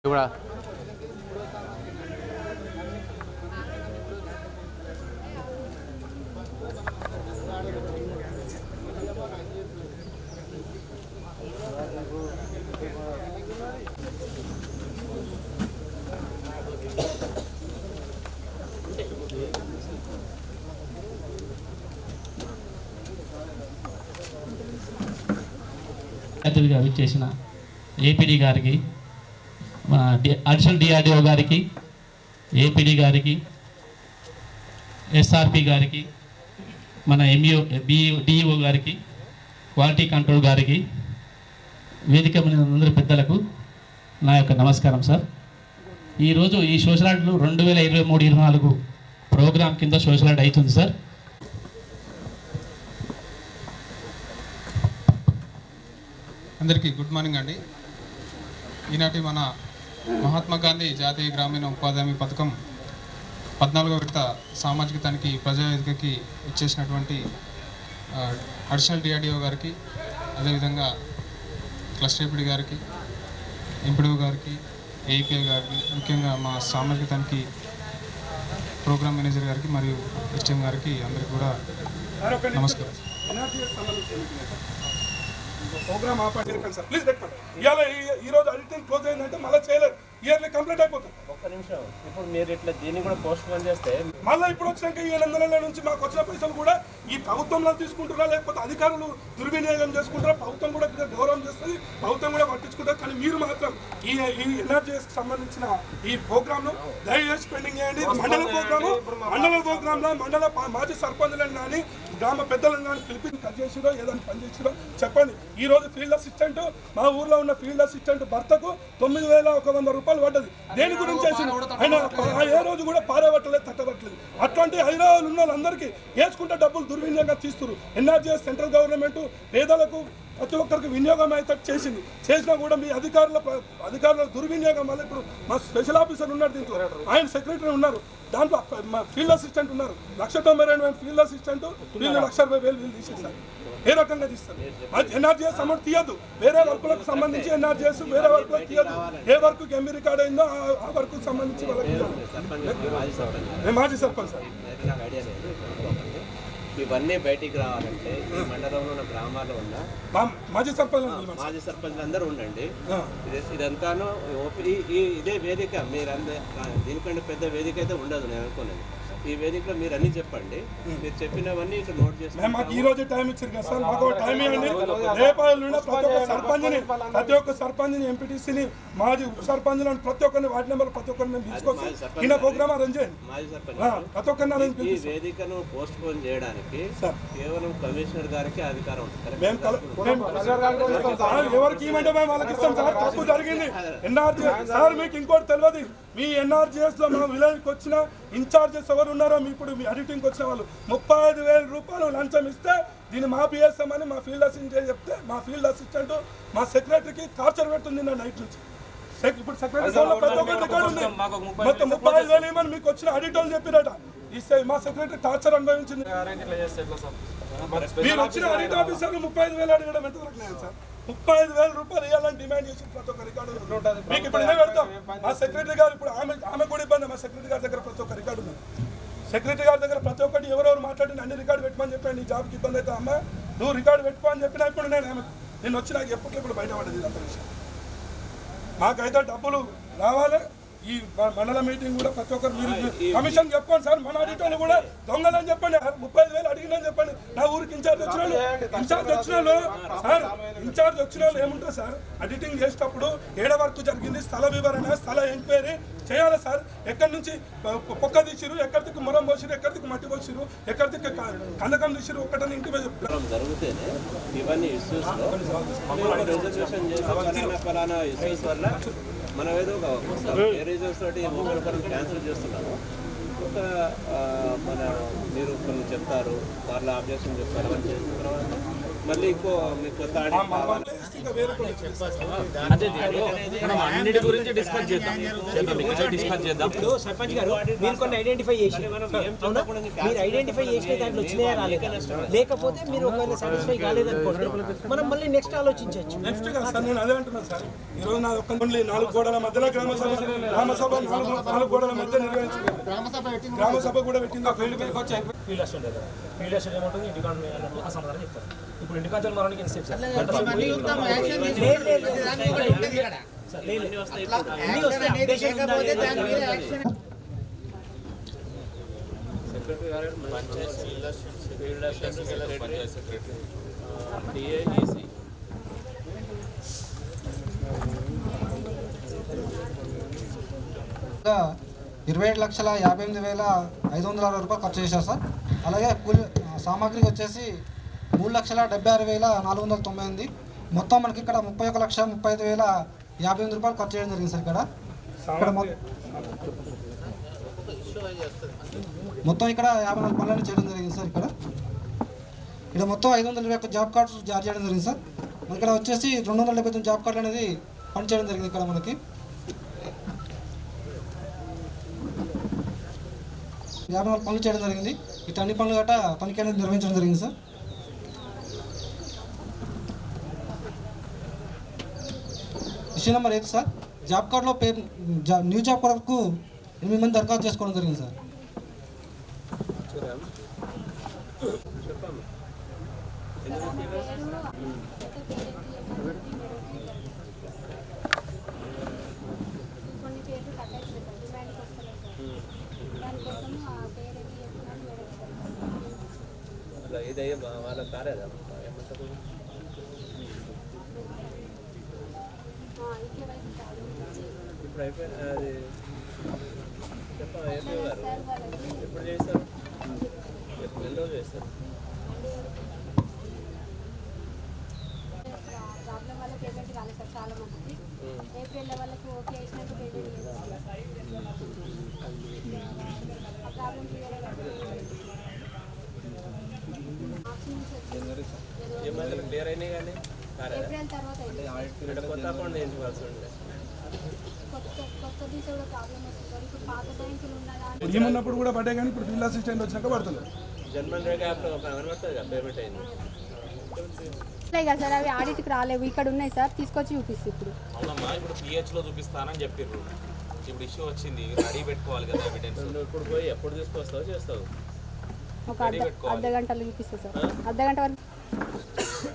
కూడా అతిథిగా విచ్చేసిన ఏపీడీ గారికి, అడిషనల్ డిఆర్డిఓ గారికి, ఏపీడీ గారికి, ఎస్ఆర్పి గారికి, మన డిఈఓ గారికి, క్వాలిటీ కంట్రోల్ గారికి, వేదిక మీద అందరి పెద్దలకు నా యొక్క నమస్కారం సార్. ఈరోజు ఈ సోషల్ ఆడిట్ 2023-24 ప్రోగ్రాం కింద సోషల్ ఆడిట్ అవుతుంది సార్. అందరికీ గుడ్ మార్నింగ్ అండి. ఈనాటి మన మహాత్మా గాంధీ జాతీయ గ్రామీణ ఉపాధి హామీ పథకం 14వ విడత సామాజిక తనిఖీ ప్రజావేదికకి ఇచ్చేసినటువంటి అడిషనల్ డిఆర్డిఓ గారికి, అదేవిధంగా క్లస్టర్ ఏపీడీ గారికి, ఎంపీడీఓ గారికి, ఏఈపీఐ గారికి, ముఖ్యంగా మా సామాజిక తనిఖీ ప్రోగ్రామ్ మేనేజర్ గారికి మరియు ఎస్టీఎం గారికి అందరికీ కూడా నమస్కారం. ప్రోగ్రామ్ ఆపండి సార్, ప్లీజ్ పెట్టుకోండి. ఇవాళ ఈరోజు అడిటింగ్ క్లోజ్ అయిందంటే మళ్ళీ చేయలేదు, ఇయర్లీ కంప్లీట్ అయిపోతుంది. ఒక్క నిమిషం, ఇప్పుడు మీరు ఇట్లా దీన్ని కూడా పోస్ట్ పోన్ చేస్తే మళ్ళీ ఇప్పుడు వచ్చినాక ఈ 8 నెలల నుంచి మాకు వచ్చిన పైసలు కూడా ఈ ప్రభుత్వంలో తీసుకుంటారా, లేకపోతే అధికారులు దుర్వినియోగం చేసుకుంటారా? ప్రభుత్వం కూడా గౌరవం చేస్తుంది, ప్రభుత్వం కూడా పట్టించుకుంటారు. కానీ మీరు మాత్రం ఈ ఎన్ఆర్జీఎస్కి సంబంధించిన ఈ ప్రోగ్రామ్ను దయచేసి పెండింగ్ చేయండి. మండల ప్రోగ్రాంలో మండల మాజీ సర్పంచులను కానీ గ్రామ పెద్దలను కానీ పిలిపి కట్ చేసిరో ఏదైనా పని చేసిరో చెప్పండి. ఈ రోజు ఫీల్డ్ అసిస్టెంట్, మా ఊర్లో ఉన్న ఫీల్డ్ అసిస్టెంట్ భర్తకు 9,100 రూపాయలు పడ్డది. దేని గురించి ఆయన ఏ రోజు కూడా పారబట్టలేదు, తట్టబట్టలేదు. అట్లాంటి హైదరాబాద్ ఉన్న వాళ్ళందరికీ వేసుకుంటే డబ్బులు దుర్వినియోగంగా తీస్తున్నారు. ఎన్ఆర్జీఎస్ సెంట్రల్ గవర్నమెంట్ పేదలకు ప్రతి ఒక్కరికి వినియోగం అయితే చేసినా కూడా మీ అధికారుల దుర్వినియోగం వల్ల ఇప్పుడు మా స్పెషల్ ఆఫీసర్ ఉన్నారు, దీంట్లో ఆయన సెక్రటరీ ఉన్నారు, దాంట్లో మా ఫీల్డ్ అసిస్టెంట్ ఉన్నారు. 1,92,000 ఫీల్డ్ అసిస్టెంట్, వీళ్ళు 1,60,000 వీళ్ళు తీసేస్తారు. ఏ రకంగా తీస్తారు? ఎన్ఆర్జీఎస్ అమౌంట్ తీయద్దు, వేరే వర్కులకు సంబంధించి ఎన్ఆర్జీఎస్ వేరే వర్కులకు తీయద్దు. ఏ వర్క్ ఎంబీ రికార్డ్ అయిందో ఆ వర్క్ సంబంధించి వాళ్ళకి మాజీ సర్పంచ్ సార్. ఇవన్నీ బయటికి రావాలంటే ఈ మండలంలో ఉన్న గ్రామాల్లో ఉన్న మాజీ సర్పంచ్లు అందరూ ఉండండి. ఇదంతాను ఇదే వేదిక, మీరు దీనికంటే పెద్ద వేదిక అయితే ఉండదు నేను అనుకున్నాను. ఈ వేదికలో మీరు అన్ని చెప్పండి, మీరు చెప్పినవన్నీ ఇట్లా నోట్ చేసి మాకు ఈ రోజు టైం ఇచ్చారు కదా సార్, మాకు టైం ఇవ్వండి. రేపాయలు ప్రతి ఒక్క సర్పంచ్ని ఎంపీటీసీని మాజీ సర్పంచ్లను ప్రతి ఒక్కరిని వార్డు నెంబర్ ప్రతి ఒక్కరిని తీసుకొచ్చి ఈయన ప్రోగ్రామ్ అరేంజ్ చేయండి. మాజీ సర్పంచ్ ప్రతి ఒక్కరిని అరేంజ్ ఈ వేదికను పోస్ట్ పోన్ చేయడానికి కేవలం కమిషనర్ గారికి అధికారం ఉంటుంది. ఎవరికి ఇవ్వమంటే మేము వాళ్ళకి ఇస్తాం సార్. తప్పు జరిగింది ఎన్ఆర్జీ సార్. మీకు ఇంకోటి తెలియదు, మీ ఎన్ఆర్జీఎస్ లో మా విలేజ్కి వచ్చిన ఇన్ఛార్జెస్ ఎవరు ఉన్నారో ఇప్పుడు మీ అడిటింగ్కి వచ్చిన వాళ్ళు 35,000 రూపాయలు లంచం ఇస్తే దీన్ని మా పిఎస్ఎం మా ఫీల్డ్ అసిస్టెంట్ చెప్తే మా ఫీల్డ్ అసిస్టెంట్ మా సెక్రటరీకి టార్చర్ పెడుతుంది నైట్ నుంచి. ఇప్పుడు సెక్రటరీ ప్రతి ఒక్కరి రికార్డు ఉంది. మొత్తం 35,000 ఇవ్వమని మీకు వచ్చిన అడిటోలు చెప్పిరట. మా సెక్రటరీ టార్చర్ అనుభవించింది. మీరు వచ్చిన ఆడిట్ ఆఫీసర్లు 35,000 అడగడం ఎంతవరకు లేదు సార్? 35,000 రూపాయలు ఇవ్వాలని డిమాండ్ చేసి ప్రతి ఒక్క రికార్డు మీకు ఇప్పుడు ఇదే పెడతాం. మా సెక్రటరీ గారు ఇప్పుడు ఆమె కూడా ఇబ్బంది. మా సెక్రటరీ గారి దగ్గర ప్రతి ఒక్క రికార్డు ఉంది. సెక్రటరీ గారి దగ్గర ప్రతి ఒక్కటి ఎవరెవరు మాట్లాడిన అన్ని రికార్డు పెట్టమని చెప్పాను. నీ జాబ్కి ఇబ్బంది అయితే అమ్మ నువ్వు రికార్డు పెట్టుకో అని చెప్పినా ఇప్పుడు నేను వచ్చి నాకు ఎప్పట్లో ఇప్పుడు బయటపడేది అంత విషయం. మాకైతే డబ్బులు రావాలి. ఈ మండల మీటింగ్ కూడా ప్రతి ఒక్కరు మీరు కమిషన్ చెప్పండి సార్. మన అడిటోలు కూడా దొంగలని చెప్పండి. 35,000 అడిగినని చెప్పండి. నా ఊరికి ఇన్ఛార్జ్ వచ్చిన వాళ్ళు ఏముంటారు సార్? అడిటింగ్ చేసేటప్పుడు ఏడ వర్క్ జరిగింది, స్థల వివరణ, స్థల ఎంక్వైరీ చేయాలి సార్. ఎక్కడి నుంచి పొక్క తీసిరు, ఎక్కడికి మొరం పోసిరు, ఎక్కడికి మట్టి పోసిరు, ఎక్కడికి కందకం తీసిరు, ఒక్కటని ఇంటి మీద జరుగుతేనే ఇవన్నీ ఇష్యూస్ రిజర్వేషన్ చేసి ఫలానా ఇష్యూస్ వల్ల మనం ఏదో రీజన్స్ తోటి ఒకరిని క్యాన్సిల్ చేస్తున్నాము. ఒక మన మీరు కొన్ని చెప్తారు, వాళ్ళ ఆబ్జెక్షన్ చెప్తారు, అవన్నీ చేసిన తర్వాత మళ్ళీ ఇంకో మీకు కొత్త ఇంకా వేరే మనం అన్నిటి గురించి డిస్కస్ చేద్దాం. ఇప్పుడు సర్పంచ్ గారు మీరు కొన్ని ఐడెంటిఫై చేసి మీరు ఐడెంటిఫై చేసిన దాంట్లో వచ్చినాయా రాలేదా, లేకపోతే మీరు ఒకవేళ సాటిస్ఫై కాలేదనుకోండి మనం మళ్ళీ నెక్స్ట్ ఆలోచించవచ్చు. నెక్స్ట్ కాదు సార్, నేను అదే అంటున్నాను సార్. ఈరోజు నా ఒక్క ఓన్లీ 4 గోడల మధ్యలో గ్రామసభ 4 గోడల మధ్య నిర్వహించింది. గ్రామసభ కూడా పెట్టింది. ఫీల్డ్ అసలు ఫీల్డ్ అసలు ఏమంటుంది ఇంటికాడ అసమాధానం చెప్తారు. ఇప్పుడు ఇంటికాడ మరణానికి ఎంతసేపు సార్? డిఏఈసి 27,58,560 రూపాయలు ఖర్చు చేశారు సార్. అలాగే కూలి సామాగ్రికి వచ్చేసి 3,76,498. మొత్తం మనకి ఇక్కడ 31,35,058 రూపాయలు ఖర్చు చేయడం జరిగింది సార్. ఇక్కడ మొత్తం ఇక్కడ 54 పనులను చేయడం జరిగింది సార్. ఇక్కడ మొత్తం 521 జాబ్ కార్డ్స్ జారీ చేయడం జరిగింది సార్. ఇక్కడ వచ్చేసి 279 జాబ్ కార్డులు అనేది పని చేయడం జరిగింది. ఇక్కడ మనకి 54 పనులు చేయడం జరిగింది. ఇటు అన్ని పనులు గట్రా తనిఖీ అనేది నిర్వహించడం జరిగింది సార్. విషయం నెంబర్ 8 సార్, జాబ్ కార్డులో న్యూ జాబ్ కార్డుకు 8 మంది దరఖాస్తు చేసుకోవడం జరిగింది సార్. ఇదయ్యే వాళ్ళకి కాలేదా ఏమంటారు? ఇప్పుడు అయిపోయింది అది చెప్పండి. ఎప్పుడు చేస్తారు? ఎన్ని రోజులు చేస్తారు? ప్రాబ్లం వల్ల పేమెంట్ కాలేదు సార్ చాలా మందికి. ఏప్రిల్లో వాళ్ళకి ఓకే వేసినాక పేమెంట్ ఆ ప్రాబ్లం క్లియర్ క్లియర్ అయినాయి కానీ ఏప్రిల్ తర్వాత కొత్త అకౌంట్ చేయించుకోవాల్సి ఉండే. కొత్త తీసే కూడా ప్రాబ్లం వస్తుంది సార్. ఇప్పుడు పాత బ్యాంకులు ఉన్నదా ఏమున్నప్పుడు కూడా పడ్డాయి కానీ ఇప్పుడు ఫీల్డ్ అసిస్టెంట్ వచ్చినాక పడుతుంది. జన్మన్ రేఖ యాప్లో కనబడుతుంది కదా పేమెంట్ అయింది కదా సార్. అవి ఆడిట్కి రాలేవు, ఇక్కడ ఉన్నాయి సార్, తీసుకొచ్చి చూపిస్తుంది ఇప్పుడు. అవునమ్మా, ఇప్పుడు పిహెచ్లో చూపిస్తానని చెప్పారు. ఇప్పుడు ఇష్యూ వచ్చింది, రెడీ పెట్టుకోవాలి కదా ఎవిడెన్స్. నువ్వు ఇప్పుడు పోయి ఎప్పుడు తీసుకొస్తావు చేస్తావు? ఒక అర్ధ గంటలో చూపిస్తుంది సార్. అర్ధ గంట వరకు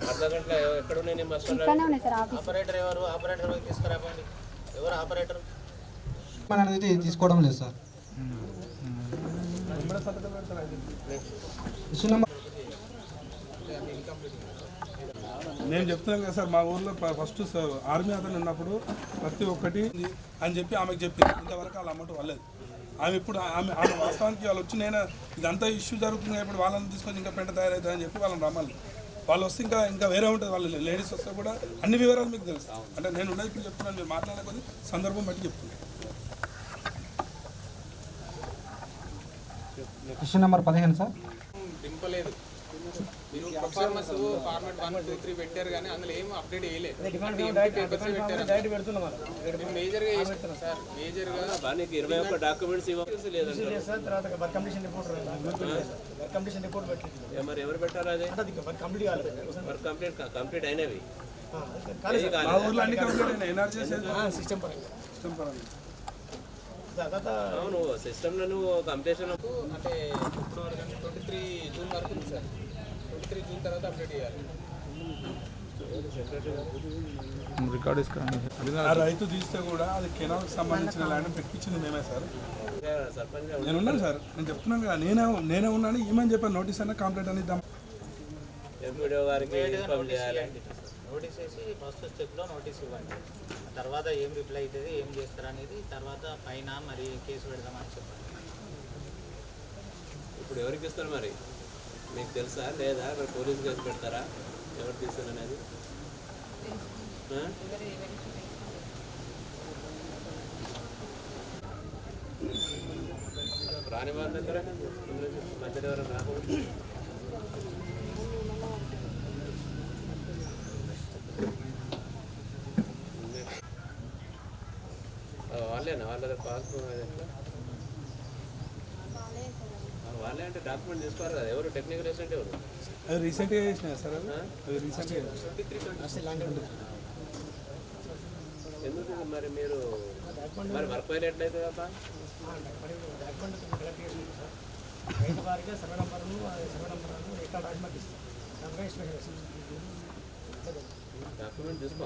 అర్ధ గంటలో ఎక్కడ ఉన్నాయి నీ బస్ స్టాండ్? ఇక్కడనే ఉన్నాయి సార్ ఆఫీస్. ఆపరేటర్ ఎవరు? ఆపరేటర్ తీసుకురాపండి. ఎవరు ఆపరేటర్? అనేది తీసుకోవడం లేదు సార్. విషయం నెంబర్ నేను చెప్తున్నాను కదా సార్, మా ఊర్లో ఫస్ట్ ఆర్మీ అతను ఉన్నప్పుడు ప్రతి ఒక్కటి అని చెప్పి ఆమెకు చెప్పింది. ఇంతవరకు వాళ్ళ అమ్మటం వాళ్ళలేదు. ఆమె ఇప్పుడు ఆమె వాస్తవానికి వాళ్ళు వచ్చి నేను ఇదంతా ఇష్యూ జరుగుతుంది ఇప్పుడు వాళ్ళని తీసుకొని ఇంకా పెంట తయారవుతుందని చెప్పి వాళ్ళని రమ్మాలి. వాళ్ళు వస్తే ఇంకా వేరే ఉంటుంది. వాళ్ళు లేడీస్ వస్తే కూడా అన్ని వివరాలు మీకు తెలుస్తాం. అంటే నేను ఉన్నది ఇప్పుడు చెప్తున్నాను, మీరు మాట్లాడకపోతే సందర్భం బట్టి చెప్తున్నాను. విషయం నెంబర్ 15 సార్. దింపలేదు. మీరు పర్ఫార్మెన్స్ ఫార్మాట్ 1, 2, 3 పెట్టారు కానీ అందులో ఏం అప్డేట్ చేయలేదు. మేజర్గా చేస్తాను సార్. మేజర్గా నీకు 21 డాక్యుమెంట్స్ ఇవ్వాలి లేదంటే మరి ఎవరు పెట్టారు? అది కంప్లీట్ అయినవి మా ఊర్లో అన్ని కంప్లీట్ అయినాయి. ఎన్ఆర్జీ సిస్టమ్ పరంగా అవును సిస్టమ్లో నువ్వు కంప్లీషన్ అంటే ఇప్పుడు 23 జూన్ వరకు ఉంది సార్. 23 జూన్ తర్వాత అప్డేట్ చేయాలి. ఆ రైతు తీస్తే కూడా అది కెనాల్కి సంబంధించిన ల్యాండ్ పెట్టించింది మేమే సార్. సర్పంచ్ నేను ఉన్నాను సార్, నేను చెప్తున్నాను కదా, నేనే ఉన్నాను. ఏమని చెప్పాను, నోటీస్ అయినా కంప్లైంట్ అని ఇద్దాం. ఎంపీడీఓ గారికి ఇన్ఫార్మ్ చేయాలి. నోటీస్ వేసి ఫస్ట్ స్టెప్లో నోటీస్ ఇవ్వండి. తర్వాత ఏం రిప్లై అవుతుంది, ఏం చేస్తారనేది తర్వాత పైన మరి కేసు పెడదామని చెప్పండి. ఇప్పుడు ఎవరికి ఇస్తారు మరి మీకు తెలుసా లేదా? మరి పోలీసు కేసు పెడతారా ఎవరు తీస్తారు అనేది? రాని వాళ్ళ దగ్గర మధ్యలో ఎవరైనా రాకూడదు. వాళ్ళ దగ్గర పాస్బుక్ ఎట్లా వాళ్ళే అంటే డాక్యుమెంట్ తీసుకోవాలి కదా. ఎవరు టెక్నికల్ అసిస్టెంట్ ఎవరు? అది రీసెంట్గా చేసిన సార్ అది రీసెంట్గా ఎందుకు మరి మీరు మరి వర్క్ ఫైల్ ఎట్లయితే తప్ప రైతు వారిగా సర్వే నంబర్ను ఎక్కడ డాక్యుమెంట్ ఇస్తాం దానిపై ఎస్టిమేషన్ డాక్యుమెంట్ తీసుకో.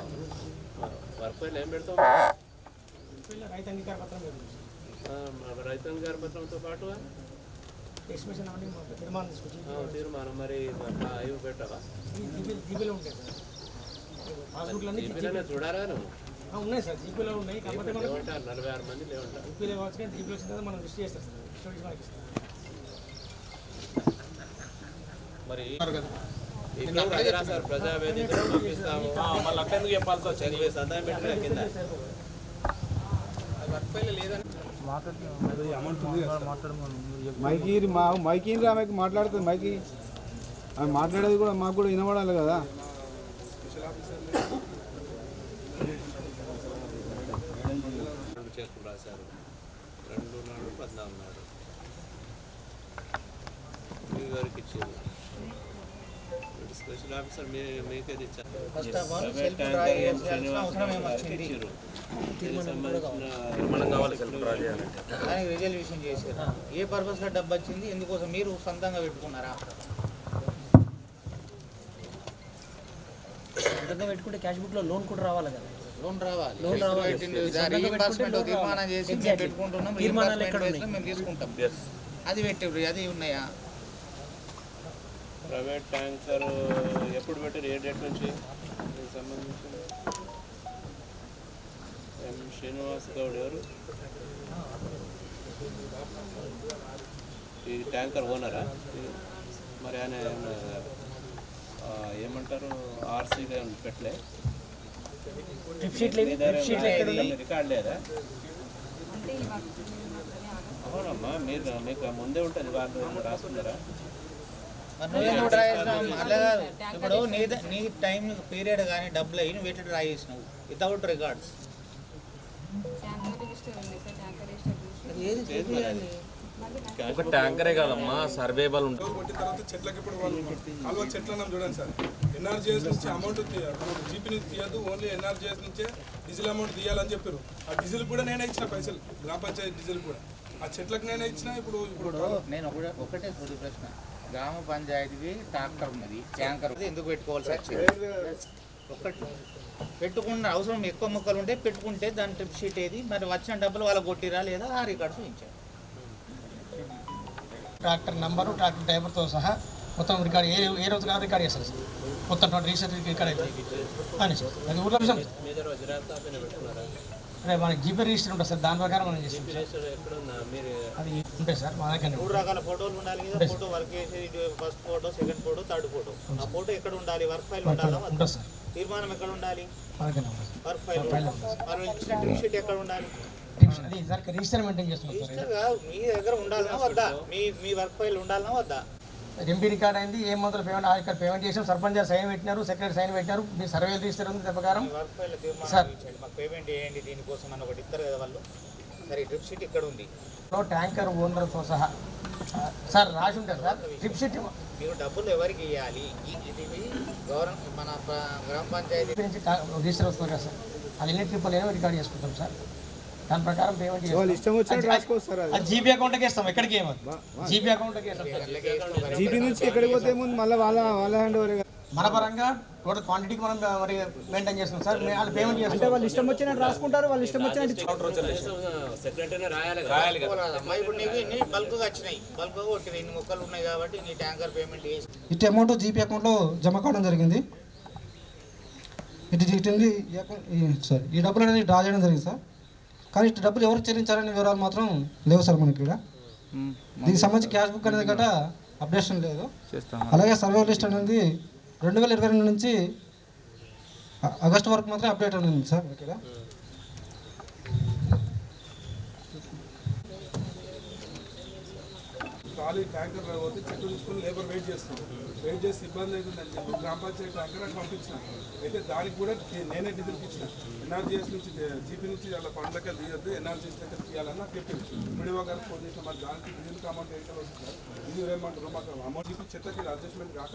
వర్క్ ఫైల్ ఏం పెడతాం? రైతు అంగీకార పత్రం రైతు అంగీకార పత్రంతో పాటు ఎస్టిమేషన్ అవన్నీ తీర్మానం తీసుకొచ్చి తీర్మానం మరి అవి పెట్టవా? జీపీలో ఉంటాయి సార్ పాస్బుక్లన్నీ జీపీలోనే చూడాలా నువ్వు? ఉన్నాయి సార్ జీపీలో ఉన్నాయి. కాకపోతే మనం లేవంటారు 46 మంది లేవంటారు. జీపీలో కావచ్చు కానీ జీపీలో వచ్చిన తర్వాత మనం లిస్ట్ చేస్తాం సార్. లిస్ట్ చేసి మనకి ఇస్తాం. మరి ఇక్కడ అదే రాశారు ప్రజావేదికను పంపిస్తాము. మళ్ళీ అట్టెందుకు చెప్పాల్సి వచ్చింది? సంతకం పెట్టిన కింద మైకి మైకి ఆమెకి మాట్లాడుతుంది మైకి ఆమె మాట్లాడేది కూడా మాకు కూడా వినబడాలి కదా. చెక్కులు రాశారు 2 నాడు 14 నాడు మీ గారికి ఇచ్చారు. స్పెషల్ ఆఫీసర్ మీకేది ఇచ్చారు. దానికి రిజల్యూషన్ చేశారు. ఏ పర్పస్లో డబ్బు వచ్చింది, ఎందుకోసం మీరు సొంతంగా పెట్టుకున్నారా? సొంతంగా పెట్టుకుంటే క్యాష్ బుక్లో లోన్ కూడా రావాలి కదా. లోన్ రావాలి. రీఇంబర్స్మెంట్ తీర్మానం చేసి మేము పెట్టుకుంటున్నాం. రీఇంబర్స్మెంట్ మేము తీసుకుంటాం. అది పెట్టి అది ఉన్నాయా? ప్రైవేట్ ట్యాంకర్ ఎప్పుడు పెట్టారు? ఏ డేట్ నుంచి సంబంధించి? శ్రీనివాస్ గౌడ్ ఎవరు? ఈ ట్యాంకర్ ఓనరా? మరి ఆయన ఏమంటారు ఆర్సీగా పెట్టలే? రికార్డ్ లేదా? అవునమ్మా, మీరు మీకు ముందే ఉంటుంది. వాళ్ళు రాసుకున్నారా? అలా కాదు. ఇప్పుడు నీ టైం పీరియడ్ కానీ డబ్బులు అయ్యి నువ్వు ఎట్లా ట్రై చేసినావు వితౌట్ రికార్డ్స్? ఒక ట్యాంకరే కాదమ్మా, సర్వేబల్ ఉంటుంది. కొట్టిన తర్వాత చెట్లకి ఇప్పుడు వాళ్ళు చెట్లు అన్నాం చూడండి సార్. ఎన్ఆర్జీఎస్ నుంచి అమౌంట్ జీపీ నుంచి తీయద్దు, ఓన్లీ ఎన్ఆర్జీఎస్ నుంచే డీజిల్ అమౌంట్ తీయాలని చెప్పారు. ఆ డీజిల్ కూడా నేనే ఇచ్చిన పైసలు, గ్రామ పంచాయతీ డీజిల్ కూడా ఆ చెట్లకు నేనే ఇచ్చిన. ఇప్పుడు నేను ఒకటే ప్రశ్న, గ్రామ పంచాయతీకి ట్రాక్టర్ ఉన్నది, ట్యాంకర్ ఎందుకు పెట్టుకోవాల్సి వచ్చింది? ఒకటి పెట్టుకున్న అవసరం ఎక్కువ మొక్కలు ఉంటే పెట్టుకుంటే దాని ట్రిప్ షీట్ ఏది, మరి వచ్చిన డబ్బులు వాళ్ళకి కొట్టిరా లేదా ఆ రికార్డ్స్ ఇచ్చారు. ట్రాక్టర్ నంబరు ట్రాక్టర్ డ్రైవర్తో సహా మొత్తం రికార్డ్ ఏ రోజు కాదు రికార్డ్ చేస్తారు సార్. మొత్తం రీసెంట్ రికార్డ్ అవుతుంది అని సార్. అది ఊర్లో విషయం అదే మనకి జీపీ రిజిస్టర్ ఉంటుంది సార్, దాని ప్రకారం మనం చేస్తాం సార్. అది ఉంటాయి సార్ మా దగ్గర. 3 రకాల ఫోటోలు ఉండాలి కదా. ఫోటో వర్క్ చేసేది first photo, second photo, third photo. ఆ ఫోటో ఎక్కడ ఉండాలి? వర్క్ ఫైల్ ఉండాలి. ఉంటుంది సార్. తీర్మానం ఎక్కడ ఉండాలి? మా దగ్గర వర్క్ ఫైల్. మనం ఇచ్చిన ట్రిప్ షీట్ ఎక్కడ ఉండాలి? అది సార్ రిజిస్టర్ మెయింటైన్ చేస్తున్నాం సార్. మీ దగ్గర ఉండాలన్నా వద్దా? మీ వర్క్ ఫైల్ ఉండాలన్నా వద్దా? ఎంపీ రికార్డ్ అయింది, ఏ మొదలు పేమెంట్ ఆ ఇక్కడ పేమెంట్ చేసాం, సర్పంచ్ గారు సైన్ పెట్టినారు, సెక్రటరీ సైన్ పెట్టినారు, మీ సర్వేలు రిజిస్టర్ ఉంది ప్రకారం వర్క్ ఫైల్ సార్. మాకు పేమెంట్ చేయండి దీనికోసం అని ఒకటి ఇస్తారు కదా వాళ్ళు. సరే ట్రిప్ షీట్ ఇక్కడ ఉంది, ట్యాంకర్ ఓనర్తో సహా సార్ రాసి ఉంటారు సార్ ట్రిప్ షీట్. మీరు డబ్బులు ఎవరికి ఇవ్వాలి? ఇది గవర్నమెంట్ మన గ్రామ పంచాయతీ నుంచి రిజిస్టర్ వస్తుంది కదా సార్, అది ఎన్ని ట్రిప్పులు ఏమో రికార్డ్ చేసుకుంటాం సార్. దాని ప్రకారం పేమెంట్ ఇష్టం వచ్చినట్టు రాసుకోవచ్చు. అది జీపీ అకౌంట్కి వేస్తాం, ఎక్కడికి ఏమో జీపీ అకౌంట్కి వేస్తాం. జీపీ నుంచి ఎక్కడికి పోతే ముందు మళ్ళీ వాళ్ళ హ్యాండ్ ఓవర్ మన పరంగా టోటల్ క్వాంటిటీకి మనం మరి మెయింటైన్ చేస్తాం సార్. వాళ్ళు పేమెంట్ చేస్తాం, వాళ్ళు ఇష్టం వచ్చినట్టు రాసుకుంటారు, వాళ్ళు ఇష్టం వచ్చినట్టు సెక్రటరీ రాయాలి కదా. ఇప్పుడు నీకు ఇన్ని బల్క్గా వచ్చినాయి, బల్క్గా కొట్టినాయి, ఇన్ని మొక్కలు ఉన్నాయి కాబట్టి నీ ట్యాంకర్ పేమెంట్ చేసి ఇటు అమౌంట్ జీపీ అకౌంట్లో జమ కావడం జరిగింది. సార్ ఈ డబ్బులు అనేది డ్రా చేయడం జరిగింది సార్. కానీ ఇటు డబ్బులు ఎవరు చెల్లించాలనే వివరాలు మాత్రం లేవు సార్ మనకి ఇక్కడ. దీనికి సంబంధించి క్యాష్ బుక్ అనేది గట్రా అప్డేషన్ లేదు. అలాగే సర్వే లిస్ట్ అనేది 2022 నుంచి ఆగస్టు వరకు మాత్రం అప్డేట్ ఉంది సార్ ఇక్కడ. ఖాళీ ట్యాంకర్ పోతే చెట్లు తీసుకుని లేబర్ వెయిట్ చేసి ఇబ్బంది అవుతుందని చెప్పి గ్రామ పంచాయతీ ట్యాంకర్ అని పంపించిన. అయితే దానికి కూడా నేనే డీజిల్కి ఇచ్చిన. ఎన్ఆర్జీఎస్ నుంచి జీపీ నుంచి వాళ్ళ పండ్లకే తీయద్దు, ఎన్ఆర్జీఎస్ దగ్గర తీయాలని నాకు చెప్పింది. పిడిఓ గారికి ఫోన్ చేసిన, మరి దానికి డీజిల్కి అమౌంట్ ఎక్కడ వస్తుంది సార్, ఇది ఏమంటారు మాకు అమౌంట్ జీపీ చెత్తకి అడ్జస్ట్మెంట్ కాక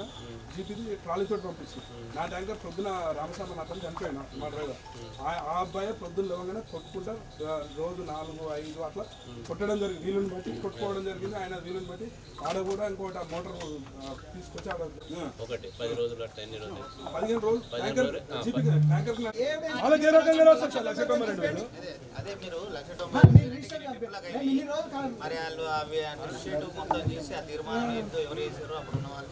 జీపీది ట్రాలీతో పంపించింది. నా ట్యాంకర్ పొద్దున రామస్వామి అతను చనిపోయినా మా డ్రైవర్. ఆ అబ్బాయి పొద్దున్న లేవగానే కొట్టుకుంటా రోజు 4, 5 అట్లా కొట్టడం జరిగింది. వీలుని బట్టి కొట్టుకోవడం జరిగింది. ఆయన వీలుని బట్టి ఆడ కూడా ఇంకోటి మోటార్ తీసుకొచ్చి ఆడ 10 రోజులు అట్లా 15 రోజులు ట్యాంకర్ జీపీ ట్యాంకర్ వాళ్ళకి ఏ రకంగా వస్తుంది సార్ 1,92,000. అదే మీరు 1,90,000 మరి వాళ్ళు అవి మొత్తం చేసి ఆ తీర్మానం ఏంటో ఎవరు చేశారో అప్పుడు ఉన్న వాళ్ళు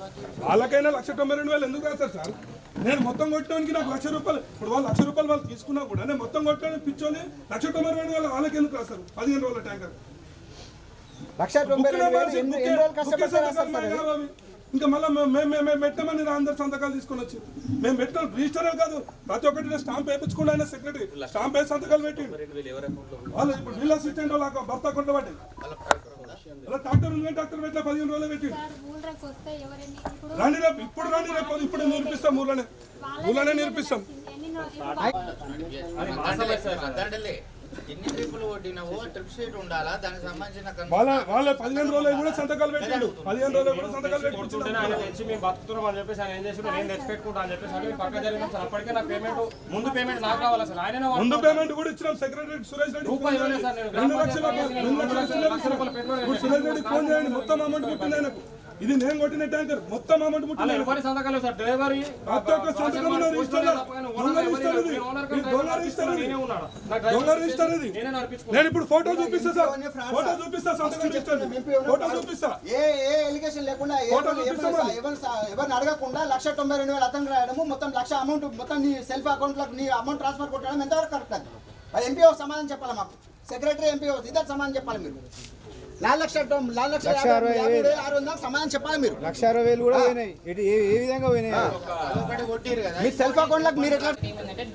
వాళ్ళకైనా 1,92,000 ఎందుకు రాస్తారు సార్? నేను మొత్తం కొట్టడానికి నాకు ₹1,00,000. ఇప్పుడు వాళ్ళు ₹1,00,000 వాళ్ళు తీసుకున్నా కూడా నేను మొత్తం కొట్టడానికి పిచ్చోని 1,92,000 వాళ్ళకి ఎందుకు రాస్తారు? 15 రోజుల ట్యాంకర్ ఇంకా మళ్ళీ మేము పెట్టమని అందరు సంతకాలు తీసుకొని వచ్చి మేము పెట్టిన రిజిస్టరే కాదు, ప్రతి ఒక్కటి స్టాంప్ వేయించుకుండా ఆయన సెక్రటరీ స్టాంప్ వేసి సంతకాలు పెట్టి వాళ్ళు ఇప్పుడు వీళ్ళ అసిస్టెంట్ వాళ్ళ భర్త కొండ పట్టి అలా డాక్టర్ డాక్టర్ పెట్టిన 15 రోజులు పెట్టి రాండి రేపు ఇప్పుడు రాండి రేపు ఇప్పుడు నేర్పిస్తాం ఊళ్ళోనే నేర్పిస్తాం. ఎన్ని ట్రిప్పులు కొట్టినావో ట్రిప్ షీట్ ఉండాలా, దానికి సంబంధించిన వాళ్ళ 15 రోజులు కూడా సంతకాలు పెట్టాడు. 15 రోజులు కూడా సంతకాలు పెట్టుకుంటున్నాను. మేము బతుకుతున్నాం అని చెప్పేసి ఆయన ఏం చేసాడు, నేను తెచ్చి పెట్టుకుంటా అని చెప్పేసి పక్క జరిగిన సార్. అప్పటికే నా పేమెంట్ ముందు పేమెంట్ నాకు కావాలి సార్. ఆయన ముందు పేమెంట్ కూడా ఇచ్చినాం. సెక్రటరీ సురేష్ రెడ్డి రూపాయి ఇవ్వలేదు సార్. నేను సురేష్ రెడ్డికి ఫోన్ చేయండి. మొత్తం అమౌంట్ పుట్టింది ఆయనకు. ఇది నేను కొట్టిన ట్యాంకర్ మొత్తం అమౌంట్ పుట్టింది. ఎవరి సంతకాలు సార్? డ్రైవర్ ప్రతి ఒక్క సంతకం రిజిస్టర్ ఇది. నేను ఇప్పుడు ఫోటో చూపిస్తా సార్, ఫోటో చూపిస్తా, సంతకం రిజిస్టర్ ఫోటో చూపిస్తా. ఏ ఎలిగేషన్ లేకుండా ఎవరిని అడగకుండా 1,92,000 అతను రాయడము, మొత్తం 1,00,000 అమౌంట్ మొత్తం నీ సెల్ఫ్ అకౌంట్ లో నీ అమౌంట్ ట్రాన్స్ఫర్ కొట్టడం ఎంతవరకు కరెక్ట్? అది ఎంపీఓ సమాధానం చెప్పాలి, మాకు సెక్రటరీ ఎంపీఓ ఇద్దరు సమాధానం చెప్పాలి. మీరు 4,60,600 సమాధానం చెప్పాలి. మీరు 1,60,000 కూడా పోయినాయి. ఏ విధంగా పోయినాయి? మీ సెల్ఫ్ అకౌంట్ లో మీరు ఎట్లా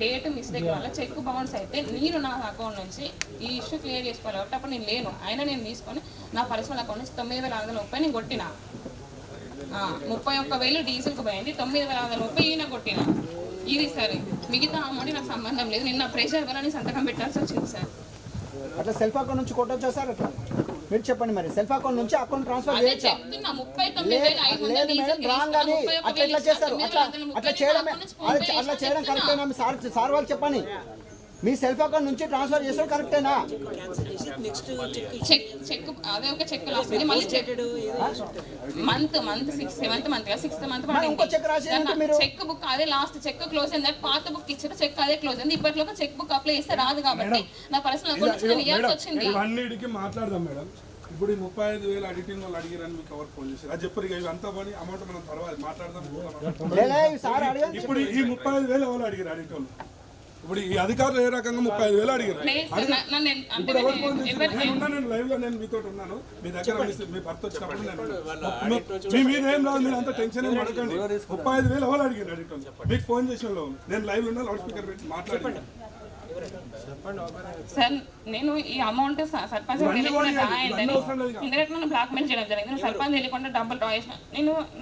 డేట్ మిస్టేక్ వల్ల చెక్ బౌన్స్ అయితే నేను నా అకౌంట్ నుంచి ఈ ఇష్యూ క్లియర్ చేసుకోవాలి కాబట్టి అప్పుడు నేను లేను. అయినా నేను తీసుకొని నా పర్సనల్ అకౌంట్ నుంచి 9,630 నేను కొట్టిన. 31,000 డీజిల్కి పోయింది, 9,630 ఈయన కొట్టిన. ఇది సరే, మిగతా అమౌంట్ నాకు సంబంధం లేదు. నిన్న ప్రెషర్ వల్ల నేను సంతకం పెట్టాల్సి వచ్చింది సార్. అట్లా సెల్ఫ్ అకౌంట్ నుంచి కొట్టొచ్చా సార్? అట్లా మీరు చెప్పండి. మరి సెల్ఫ్ అకౌంట్ నుంచి అకౌంట్ ట్రాన్స్ఫర్ చేయొచ్చా? అట్లా చేస్తారు. అట్లా చేయడం కరెక్టేనా? సార్ వాళ్ళు చెప్పండి. మీ సెల్ఫ్ అకౌంట్ నుంచి ట్రాన్స్ఫర్ చేస్తారు కరెక్టేనా? చెక్ అదే ఒక చెక్ రాసింది, మళ్ళీ month 7th month 6th month cheque book అదే లాస్ట్ చెక్ క్లోజ్ అయింది. పాత బుక్ ఇచ్చిన చెక్ అదే క్లోజ్ అయింది. ఇప్పట్లో చెక్ బుక్ అప్లై చేస్తే రాదు కాబట్టి నా పర్సనల్ అకౌంట్ నుంచి నేను ఇవ్వాల్సి వచ్చింది. అన్నిటికీ మాట్లాడదాం మేడం. ఇప్పుడు 35,000 అడిటింగ్ వాళ్ళు అడిగారని మీకు ఎవరు ఫోన్ చేశారు? అది చెప్పరు. ఇవి అంతా పని అమౌంట్ మనం తర్వాత మాట్లాడదాం. ఇప్పుడు ఈ 35,000 ఎవరు అడిగారు అడిట్ వాళ్ళు? ఇప్పుడు ఈ అధికారులు ఏ రకంగా 35,000 అడిగారు? ఇప్పుడు ఎవరు ఫోన్ చేశారు? నేను లైవ్ లో నేను మీతో ఉన్నాను. మీ దగ్గర మీ భర్త వచ్చినప్పుడు మీ మీద ఏం రాదు, మీరు అంత టెన్షన్ ఏం పడకండి. 35,000 ఎవరు అడిగారు అడిట్ వాళ్ళు? మీకు ఫోన్ చేసిన వాళ్ళు నేను లైవ్ లో ఉన్నా, లౌడ్ స్పీకర్ పెట్టి మాట్లాడండి సార్. నేను ఈ అమౌంట్ సర్పంచ్ ఇండైరెక్ట్ నన్ను బ్లాక్మెయిల్ చేయడం జరిగింది. సర్పంచ్ వెళ్ళకుండా డబ్బులు డ్రా చేసిన.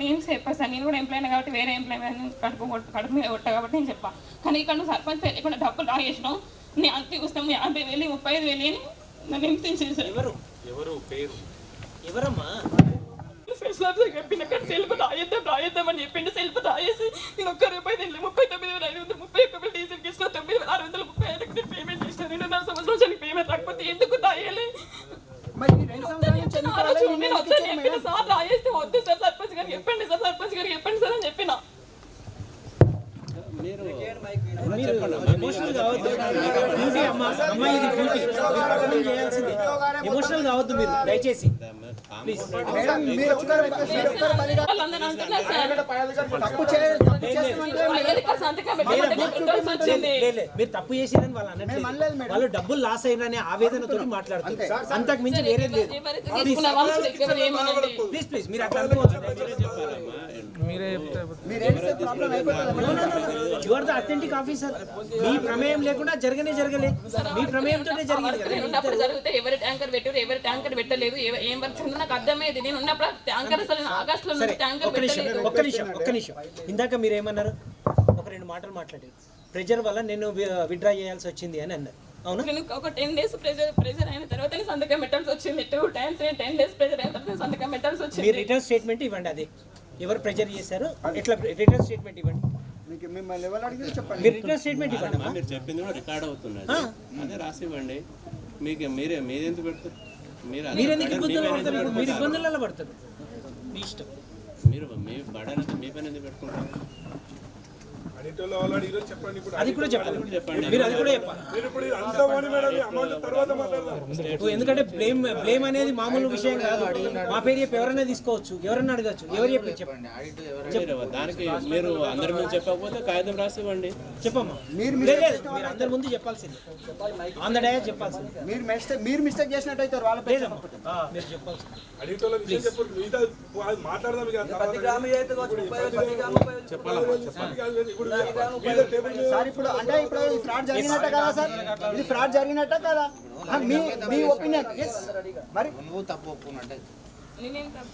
నేను చెప్పాను సార్, నేను కూడా ఎంప్లాయ్ కాబట్టి వేరే ఎంప్లాయ్ కడుపు మీద కొట్టా కాబట్టి నేను చెప్పాను. కానీ ఇక్కడ నువ్వు సర్పంచ్ వెళ్ళకుండా డబ్బులు డ్రా చేసినావు, నీ అంతే వస్తాం 50,000 35,000 అని నన్ను హింసించింది సార్. ఎవరు పేరు ఎవరమ్మా? సెల్ఫ్ రాయేద్దామని చెప్పిండు. సెల్ఫ్ రాయేసి నేను ₹1 తినలే. 39,531 డీజిల్ ఇచ్చిన, 9,635 పేమెంట్ చేసిన. 2.5 సంవత్సరాలు పేమెంట్ రాకపోతే ఎందుకు రాయాలి? సార్ రాయేస్తే వద్దు సార్, సర్పంచ్ గారికి చెప్పండి సార్, సర్పంచ్ గారికి చెప్పండి సార్ అని చెప్పిన. ఎమోషనల్ కావద్దు మీరు దయచేసి. మీరు తప్పు చేసిరని వాళ్ళు అన్నట్లేదు. వాళ్ళు డబ్బులు లాస్ అయిననే ఆవేదనతో మాట్లాడుతున్నారు. అంతకు మించి వేరే లేదు. ప్లీజ్ ప్లీజ్ మీరు అట్లా you are the authentic officer. మీ ప్రమేయం లేకుండా జరగలే. మీ ప్రమేయంతోనే జరిగింది. జరిగితే ఎవరి ట్యాంకర్ పెట్టారు, ఎవరి ట్యాంకర్ పెట్టలేదు, ఏం వర్క్ నాకు అర్థమైంది. నేను ఉన్నప్పుడు ట్యాంకర్ అసలు ఆగస్టులో ట్యాంకర్ ఒక్క నిమిషం ఇందాక మీరు ఏమన్నారు? ఒక 2 మాటలు మాట్లాడారు. ప్రెజర్ వల్ల నేను విత్డ్రా చేయాల్సి వచ్చింది అని అన్నారు. అవును, నేను ఒక 10 days ప్రెజర్ అయిన తర్వాత సంతకం పెట్టాల్సి వచ్చింది. 2 times 10 days ప్రెజర్ అయిన తర్వాత సంతకం పెట్టాల్సి వచ్చింది. మీరు రిటర్న్ స్టేట్మెంట్ ఇవ్వండి. అదే ఎవరు ప్రెజర్ చేశారు ఎట్లా రిటర్న్ స్టేట్మెంట్ ఇవ్వండి. మిమ్మల్ని ఎవరు అడిగితే చెప్పండి. మీరు రిటర్న్ స్టేట్మెంట్ ఇవ్వండి. మీరు చెప్పింది కూడా రికార్డ్ అవుతున్నది. అదే రాసి ఇవ్వండి. మీకు మీరెందుకు పెడతారు? మీరు ఇబ్బందులలో పడతారు. మీ ఇష్టం. మీరు మీ బడన్ మీ పని ఎందుకు పెట్టుకుంటారు? అది కూడా చెప్పండి. మీరు అది కూడా చెప్పాలి. ఎందుకంటే బ్లేమ్ అనేది మామూలు విషయం కాదు. మా పేరు చెప్పి ఎవరైనా తీసుకోవచ్చు, ఎవరైనా అడగచ్చు. ఎవరు చెప్పి చెప్పండి. దానికి మీరు అందరి ముందు చెప్పకపోతే కాగితం రాసి ఇవ్వండి. చెప్పమ్మా. మీరు అందరి ముందు చెప్పాల్సింది. ఆన్ ద డే చెప్పాల్సింది. మీరు మిస్టేక్ చేసినట్టయితే వాళ్ళ పేరు మీరు చెప్పాల్సింది. సార్ ఇప్పుడు అంటే ఇప్పుడు ఈ ఫ్రాడ్ జరిగినట్ట కదా సార్? ఇది ఫ్రాడ్ జరిగినట్ట కదా? మీ ఒపీనియన్ మరి నువ్వు తప్పు ఒప్పుకున్నట్టే. నేనేం తప్పు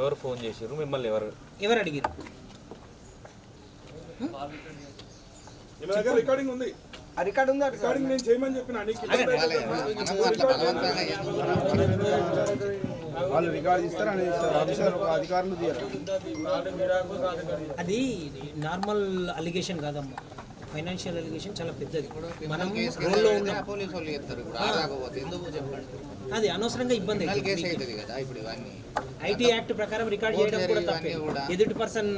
ఎవరు ఫోన్ చేసారు మిమ్మల్ని? ఎవరు అడిగారు? రికార్డింగ్ ఉంది. ఆ రికార్డ్ ఉందా? రికార్డింగ్ నేను చేయమని చెప్పిన వాళ్ళు రికార్డ్ ఇస్తారు అని అధికారులు తీయరు. అది నార్మల్ అలిగేషన్ కాదమ్మా. ఫైనాన్షియల్ అలిగేషన్ చాలా పెద్దది. మనం రోల్లో ఉన్న పోలీసు వాళ్ళు చెప్తారు. ఇప్పుడు రాకపోతే ఎందుకు చెప్పండి? అది అనవసరంగా ఇబ్బంది అవుతుంది కదా. ఇప్పుడు ఇవన్నీ ఐటీ యాక్ట్ ప్రకారం రికార్డ్ చేయడం కూడా తప్పే. ఎదుటి పర్సన్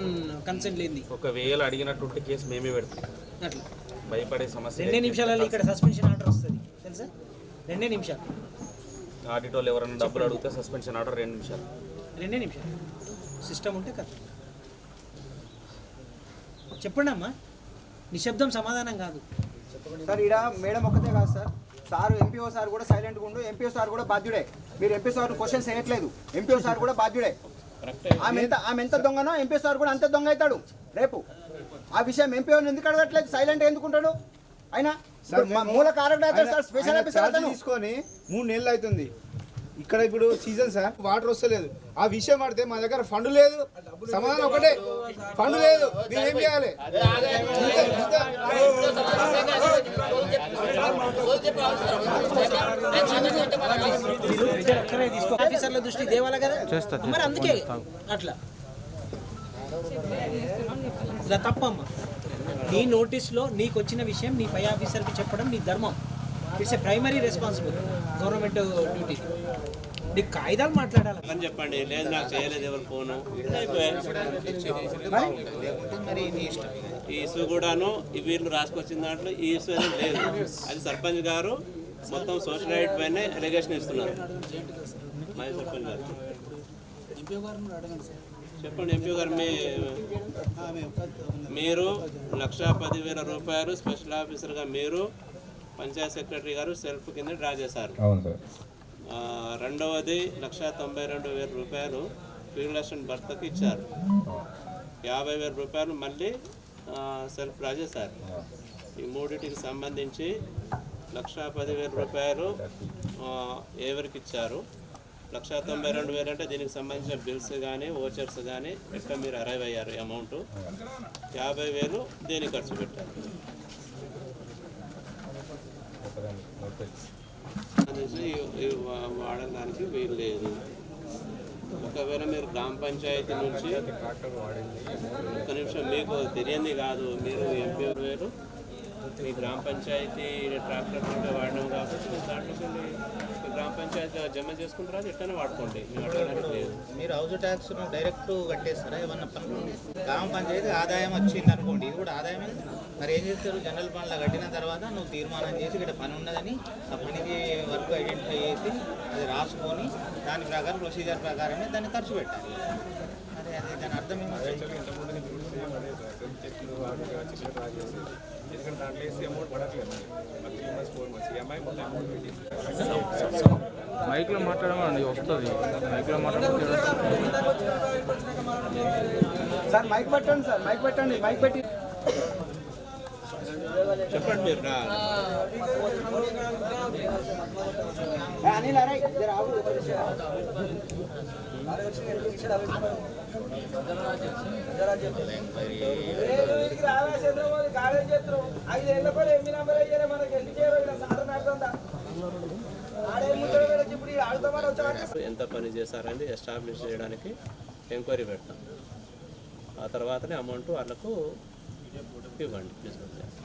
కన్సెంట్ లేని ఒకవేళ అడిగినట్టుంటే కేసు మేమే పెడతాం. అట్లా భయపడే సమస్య 2 నిమిషాలలో ఇక్కడ సస్పెన్షన్ ఆర్డర్ వస్తుంది తెలుసా? 2 నిమిషాలు. ఆడిట్ వాళ్ళు ఎవరైనా డబ్బులు అడిగితే సస్పెన్షన్ ఆర్డర్ 2 నిమిషాలు. 2 నిమిషాలు సిస్టమ్ ఉంటే కదా. చెప్పండి అమ్మా. నిశ్శబ్దం సమాధానం కాదు సార్. ఈడ మేడం ఒక్కతే కాదు సార్. సార్ ఎంపీఓ సార్ కూడా సైలెంట్గా ఉండు. ఎంపీఓ సార్ కూడా బాధ్యుడే. మీరు ఎంపీ సార్ క్వశ్చన్స్ వేయట్లేదు. ఎంపీఓ సార్ కూడా బాధ్యుడే. ఆమె ఎంత దొంగనో ఎంపీ సార్ కూడా అంతే దొంగ అవుతాడు రేపు. ఆ విషయం ఎంపీఓని ఎందుకు అడగట్లేదు? సైలెంట్గా ఎందుకుంటాడు? అయినా మూల కారకుడు అవుతాడు సార్. స్పెషల్ ఆఫీసర్ తీసుకొని 3 నెలలు అవుతుంది. ఇక్కడ ఇప్పుడు సీజన్ సార్, వాటర్ వస్తలేదు. ఆ విషయం పడితే మా దగ్గర ఫండ్ లేదు. సమాధానం ఒకటే, ఫండ్ లేదు. మీరు ఏం చేయాలి? ఆఫీసర్ల దృష్టి దేవాలా కదా. మరి అందుకే అట్లా ఇలా తప్పమ్మా. నీ నోటీస్లో నీకు వచ్చిన విషయం నీ పై ఆఫీసర్కి చెప్పడం నీ ధర్మం. It's a primary responsible government duty. నీకు కాయిదాలు మాట్లాడాలి అని చెప్పండి. లేదు నాకు చేయలేదు ఎవరు ఫోను. ఈ ఇష్యూ కూడాను వీళ్ళు రాసుకొచ్చిన దాంట్లో ఈ ఇష్యూ అనేది లేదు. అది సర్పంచ్ గారు మొత్తం సోషల్ రైట్ పైన ఎలిగేషన్ ఇస్తున్నారు. మాజీ సర్పంచ్ గారు చెప్పండి. ఎంపీ గారు మీరు 1,10,000 రూపాయలు స్పెషల్ ఆఫీసర్గా మీరు పంచాయత్ సెక్రటరీ గారు సెల్ఫ్ కింద డ్రా చేశారు. రెండవది 1,92,000 రూపాయలు ఫీల్డ్ అసిస్టెంట్ భర్తకి ఇచ్చారు. 50,000 రూపాయలు మళ్ళీ సెల్ఫ్ డ్రా చేశారు. ఈ మూడింటికి సంబంధించి 1,10,000 రూపాయలు ఎవరికి ఇచ్చారు? 1,92,000 అంటే దీనికి సంబంధించిన బిల్స్ కానీ ఓచర్స్ కానీ ఎట్లా మీరు అరైవ్ అయ్యారు అమౌంట్. 50,000 దేనికి ఖర్చు పెట్టారు? వాడడానికి వీలు లేదు. ఒకవేళ మీరు గ్రామ పంచాయతీ నుంచి ఒక నిమిషం, మీకు తెలియంది కాదు. మీరు ఎంపీ వేరు మీ గ్రామ పంచాయతీ ట్రాక్టర్ వాడడం కాబట్టి దాంట్లో గ్రామ పంచాయతీ జమ చేసుకుంటారు. ఎట్లనే వాడుకోండి. మీరు హౌస్ ట్యాక్స్ డైరెక్ట్ కట్టేస్తారా? ఏమన్నా పనులు గ్రామ పంచాయతీ ఆదాయం వచ్చింది అనుకోండి, ఇది కూడా ఆదాయమే. మరి ఏం చేస్తారు? జనరల్ ఫండ్లో కట్టిన తర్వాత నువ్వు తీర్మానం చేసి ఇక్కడ పని ఉన్నదని ఆ పనికి వర్క్ ఐడెంటిఫై చేసి అది రాసుకొని దాని ప్రకారం ప్రొసీజర్ ప్రకారమే దాన్ని ఖర్చు పెట్టాలి. మరి అది దాని అర్థం ఏమో. మైక్లో మాట్లాడమండి వస్తుంది. మైక్లో మాట్లాడమండి సార్. మైక్ పెట్టండి సార్, మైక్ పెట్టండి. మైక్ పెట్టి చెప్పండి మీరు. అనిల్ అరే జర ఆగు ఎంత పని చేశారని ఎస్టాబ్లిష్ చేయడానికి ఎంక్వైరీ పెడతాం. ఆ తర్వాతనే అమౌంట్ వాళ్ళకు ఇవ్వండి బిజినెస్.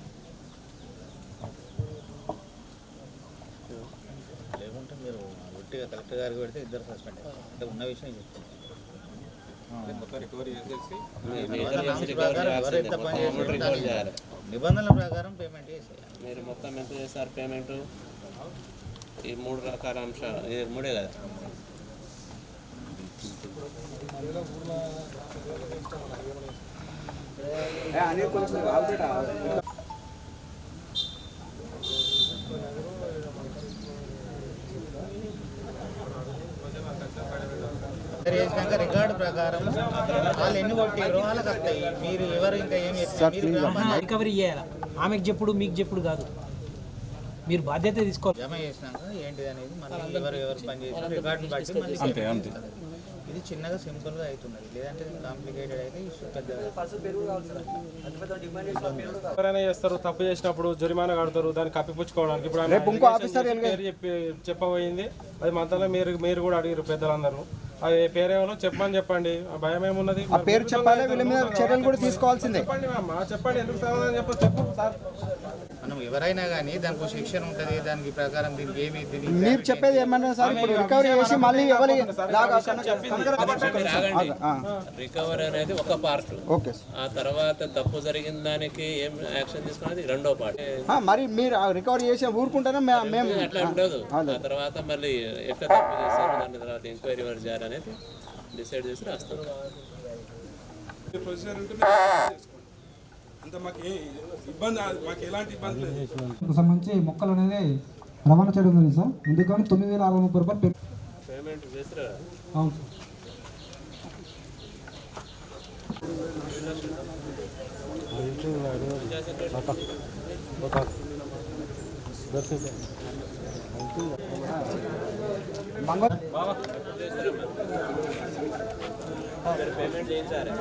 లేకుంటే మీరు ఒట్టిగా కలెక్టర్ గారికి పెడితే ఇద్దరు సస్పెండ్ అంటే ఉన్న విషయం చెప్తాను. నిబంధనల ప్రకారం పేమెంట్ చేసేయాలి. మీరు మొత్తం ఎంత చేస్తారు పేమెంటు? ఈ 3 రకాల అంశాలు, ఇది 3 కదా. అనిల్ కొంచెం ఆగుతాడా? చేసినాక రికార్డు ప్రకారం వాళ్ళు ఎన్ని కొట్టారో వాళ్ళకి వస్తాయి. మీరు ఎవరు ఇంకా ఏమి రికవరీ చేయాలి. ఆమెకు చెప్పుడు మీకు చెప్పుడు కాదు, మీరు బాధ్యత తీసుకోవాలి. జమ చేసినాక ఏంటిది అనేది మళ్ళీ ఎవరు పని చేసిన రికార్డుని బట్టి మళ్ళీ ఇది చిన్నగా సింపుల్గా అవుతున్నది. లేదంటే కాంప్లికేటెడ్ అయితే ఇష్యూ పెద్దగా. ఎవరైనా చేస్తారు, తప్పు చేసినప్పుడు జరిమానా కడతారు, దాన్ని కప్పిపుచ్చుకోవడానికి. ఇప్పుడు చెప్పబోయింది అది మంతలో మీరు కూడా అడిగారు పెద్దలందరూ. అది పేరేమో చెప్పమని చెప్పండి. భయం ఏమున్నది? ఆ పేరు చెప్పాలి, వీళ్ళ మీద చర్యలు కూడా తీసుకోవాల్సిందే. చెప్పండి అమ్మా, చెప్పండి. ఎందుకు సమాధానం చెప్పు సార్. మనం ఎవరైనా కానీ దానికి శిక్షణ ఉంటుంది. దానికి ప్రకారం దీనికి ఏమి మీరు చెప్పేది ఏమన్నా సార్? ఇప్పుడు రికవరీ చేసి మళ్ళీ ఎవరి రికవరీ అనేది ఒక పార్ట్. ఓకే. ఆ తర్వాత తప్పు జరిగిన దానికి ఏం యాక్షన్ తీసుకున్నది రెండో పార్ట్. మరి మీరు రికవరీ చేసి ఊరుకుంటారా? మేము అట్లా ఉండదు. ఆ తర్వాత మళ్ళీ ఎట్లా తప్పు చేస్తారు దాని తర్వాత ఎంక్వైరీ ఎవరు చేయాలనేది డిసైడ్ చేసి రాస్తారు. సంబంధించి మొక్కలు అనేది రవాణా చేయడం జరిగింది సార్. ఎందుకని 9,630 రూపాయలు పేమెంట్ చేస్తారా? అవును సార్. పేమెంట్ చేయించారా?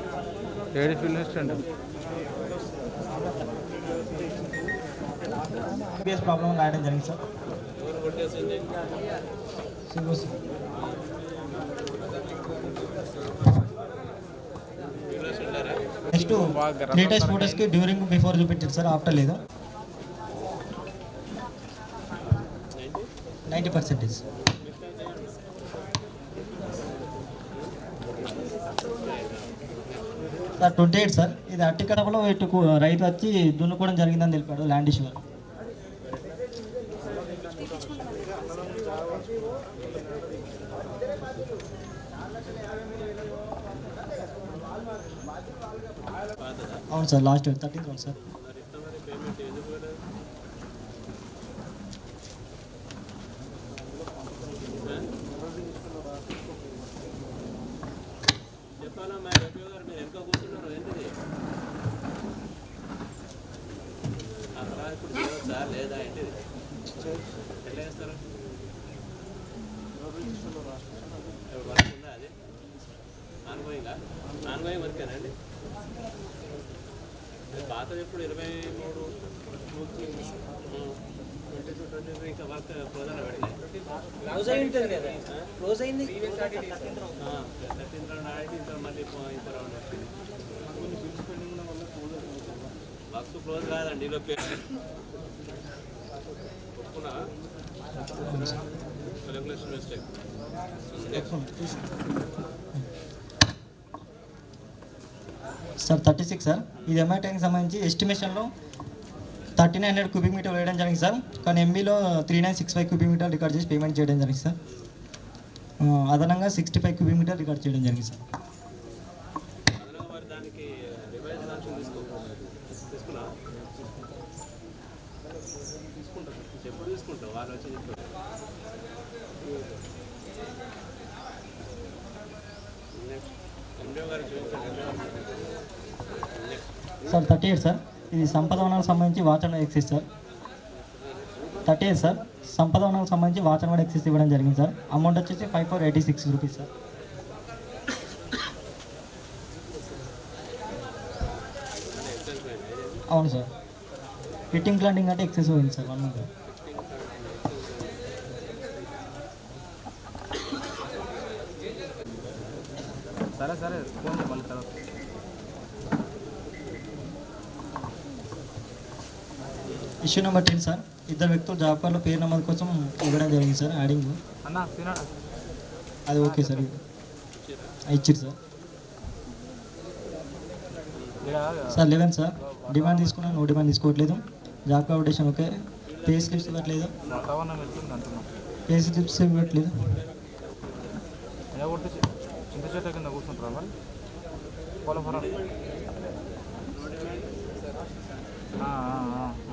ప్రాబ్లం రాయడం జరిగింది సార్. ఎవరు కొట్టేసింది? నెక్స్ట్ 3 డేస్ ఫోటోస్కి డ్యూరింగ్ బిఫోర్ చూపించారు సార్, ఆఫ్టర్ లేదు. 90%. Sir 28 sir. ఇది అట్టి కడపలో ఇటు రైతు వచ్చి దున్నుకోవడం జరిగిందని తెలిపాడు ల్యాండ్ ఇష్యూ. అవును సార్, లాస్ట్ 13th రోజు సార్. చెప్పాలా మరి గారు, మీరు ఎంత కూర్చున్నారు ఏంటిది? అక్కడ ఇప్పుడు చేయవచ్చా లేదా ఏంటిది? ఎట్లా చేస్తారు? వర్క్ ఉందా? అది ఆన్గోయింగ్ వర్కేనండి. పాతది ఎప్పుడు 23 ఇంకా వర్క్ క్లోజ్ అని పెట్టలేదు. క్లోజ్ అయి ఉంటుంది కదా, క్లోజ్ అయింది. 13 రౌండ్ ఆడి ఇంకా మళ్ళీ ఇంకో రౌండ్ వచ్చింది. వర్క్ క్లోజ్ కాదండి. ఈలో ఒప్పుకున్నా క్యాలిక్యులేషన్ మిస్టేక్. Sir 36 sir. ఇది ఎంఐ ట్యాంక్ సంబంధించి ఎస్టిమేషన్లో 3900 క్యూబిక్ మీటర్ వేయడం జరిగింది సార్. కానీ ఎంబీలో 3965 క్యూబిక్ మీటర్ రికార్డ్ చేసి పేమెంట్ చేయడం జరిగింది సార్. అదనంగా 65 క్యూబిక్ మీటర్ రికార్డ్ చేయడం జరిగింది సార్. దానికి రివైజ్ తీసుకున్నా ఎప్పుడు తీసుకుంటావు? వాళ్ళు వచ్చి సార్ 38 సార్. ఇది సంపద వనాలకు సంబంధించి watch and excise sir. 38 sir. సంపద వనరులకు సంబంధించి వాచన్ వార్డ్ ఎక్సెస్ ఇవ్వడం జరిగింది సార్. అమౌంట్ వచ్చేసి 5486 రూపీస్ సార్. అవును సార్. ఫిట్టింగ్ క్లాండింగ్ అంటే ఎక్సెస్ పోయింది సార్ 1 మంత్. సరే మళ్ళీ తర్వాత. Issue number 10 sir. 2 వ్యక్తులు జాబ్ కార్డులో పేరు నమోదు కోసం ఇవ్వడం జరిగింది సార్. యాడింగ్ అది ఓకే సార్. ఇచ్చారు సార్. Sir 11 sir. డిమాండ్ తీసుకున్నా, నో డిమాండ్ తీసుకోవట్లేదు. Job card updation okay. Pay slips ఇవ్వట్లేదు. పే స్లిప్స్ ఇవ్వట్లేదు. చింత చెట్ల కింద కూర్చుంటారా మరి? పొలం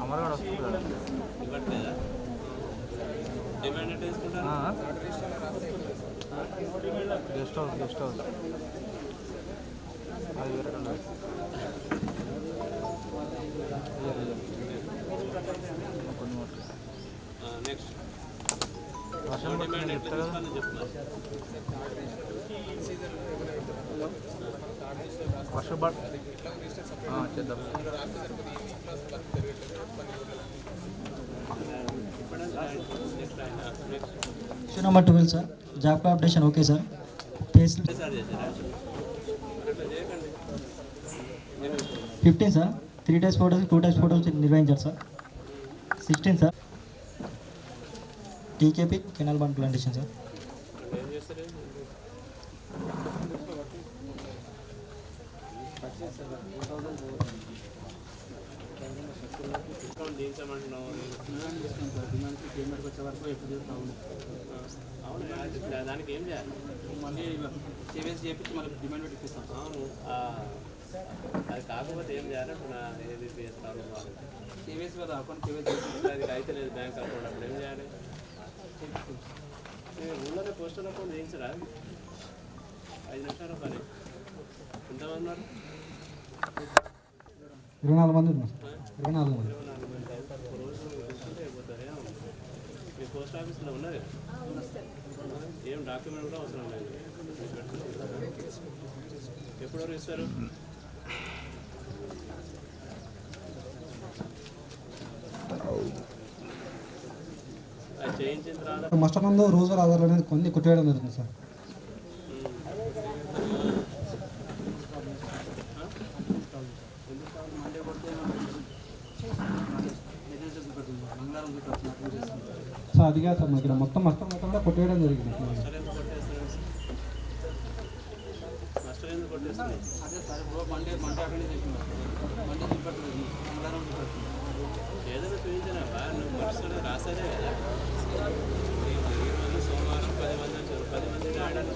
అమరగాడు వస్తుంది. గెస్ట్ హౌస్ అది వేరే వర్షం పడుతుంది చెప్తా కదా. వర్షం చేద్దాం. Issue number 12 sir. Job card updation okay sir. Pay slip 15 sir. 3 days photos 2 days photos నిర్వహించారు sir. 16 sir. TKP canal bund plantation sir. దానికి ఏం చేయాలి? మళ్ళీ కేవైసీ చేయించి మళ్ళీ డిమాండ్ పెట్టి ఇప్పిస్తాం. అవును, అది కాకపోతే ఏం చేయాలి? ఏది చేస్తాను కేవైసీ కదా, అకౌంట్ కేవైసీ అది అయితే లేదు బ్యాంక్ అకౌంట్, అప్పుడు ఏం చేయాలి? ఊళ్ళో పోస్టల్ అకౌంట్ చేయించరా? 5 నిమిషాల పని. ఎంతమంది ఉన్నారు? 24 మంది ఉన్నారు. 24 మంది. మీ పోస్ట్ ఆఫీస్లో ఉన్నది ఏం డాక్యుమెంట్ కూడా అవసరం లేదు. ఎప్పుడు ఇస్తారు? అది చేయించిన తర్వాత మస్టర్ నందు రోజువారీ ఆధారాలు అనేది కొన్ని కొట్టేయడం జరుగుతుంది సార్. సార్ అది కాదు సార్, మనకి మొత్తం మస్టర్ మొత్తం కూడా కొట్టేయడం జరిగింది. ఏదైనా చూపించినా నువ్వు పరిస్థితులు రాసానే కదా. ఈరోజు సోమవారం 10 మంది వచ్చారు. 10 మందికి ఆడాలి.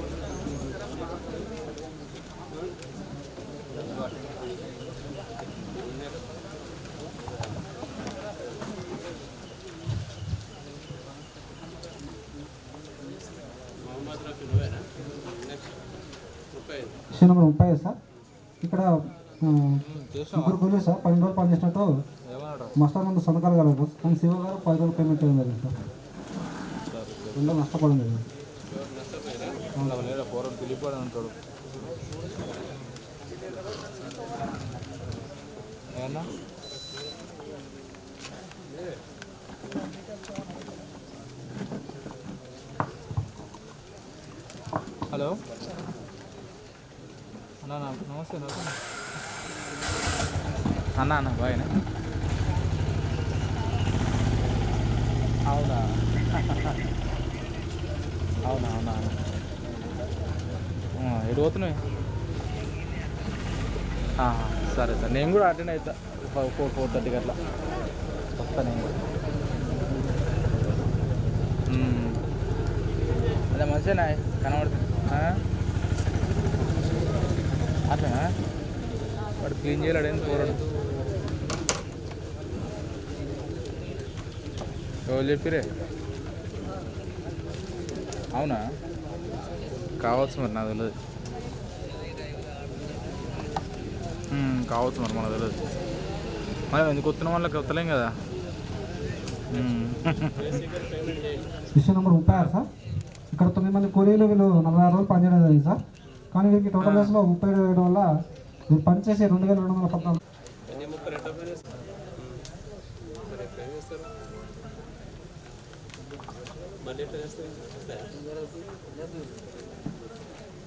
మొహమ్మద్ రఫీ నువ్వేనా? విషయం నెంబర్ 35 సార్. ఇక్కడ ముగ్గురు కూలీలు సార్ 12 రోజులు పనిచేసినట్టు మస్టర్ నందు సంతకాలు కలగదు. కానీ శివ గారు 10 రోజులు పేమెంట్ చేయడం జరిగింది సార్. 2 రోజులు నష్టపోవడం జరిగింది. ఉంటాడు హలో అన్నా, నమస్తే అన్న బాయ్నా? అవునా అవునా అవునా ఎటు పోతున్నాయి? సరే సార్, నేను కూడా అటెండ్ అవుతా 4:30 అట్లా వస్తా నేను కూడా. అదే మంచిగా కనబడుతుంది. అట్లా వాడు క్లీన్ చేయలేడు, ఏం పోరాడు. ఎవరు చెప్పిరే? అవునా, కావచ్చు మరి, నాకు తెలియదు. కావచ్చు మరి, మనకు తెలియదు. మనం ఎందుకు వస్తున్నాం, వాళ్ళకి వస్తలేం కదా. విషయం నెంబర్ 36 సార్. ఇక్కడ 9 మంది కూలీలు వీళ్ళు 46 రోజులు పనిచేయడం జరిగింది సార్. కానీ వీరికి టోటల్ డేస్లో 37 వేయడం వల్ల వీళ్ళు పనిచేసే 2214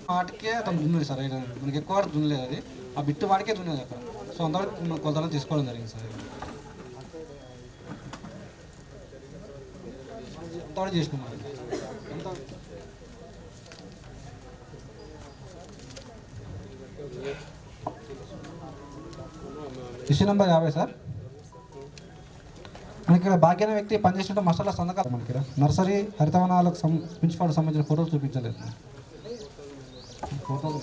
వాటికే అతను దున్నలేదు సార్. మనకి ఎక్కువ వాడు దున్నలేదు, అది ఆ బిట్టు వాడికే దున్నలేదు అక్కడ. సో అంతవరకు కొలతలను తీసుకోవడం జరిగింది సార్. అంతవరకు చేసుకున్నాం. విషయం నెంబర్ 50 సార్. మనకి ఇక్కడ భాగ్యన వ్యక్తి పనిచేస్తుంటే మసాలా సంతకాలు మనకి ఇక్కడ నర్సరీ హరితవనాలకు ప్రిన్సిపాల్కి సంబంధించిన ఫోటోలు చూపించలేదు. ఫోటోలు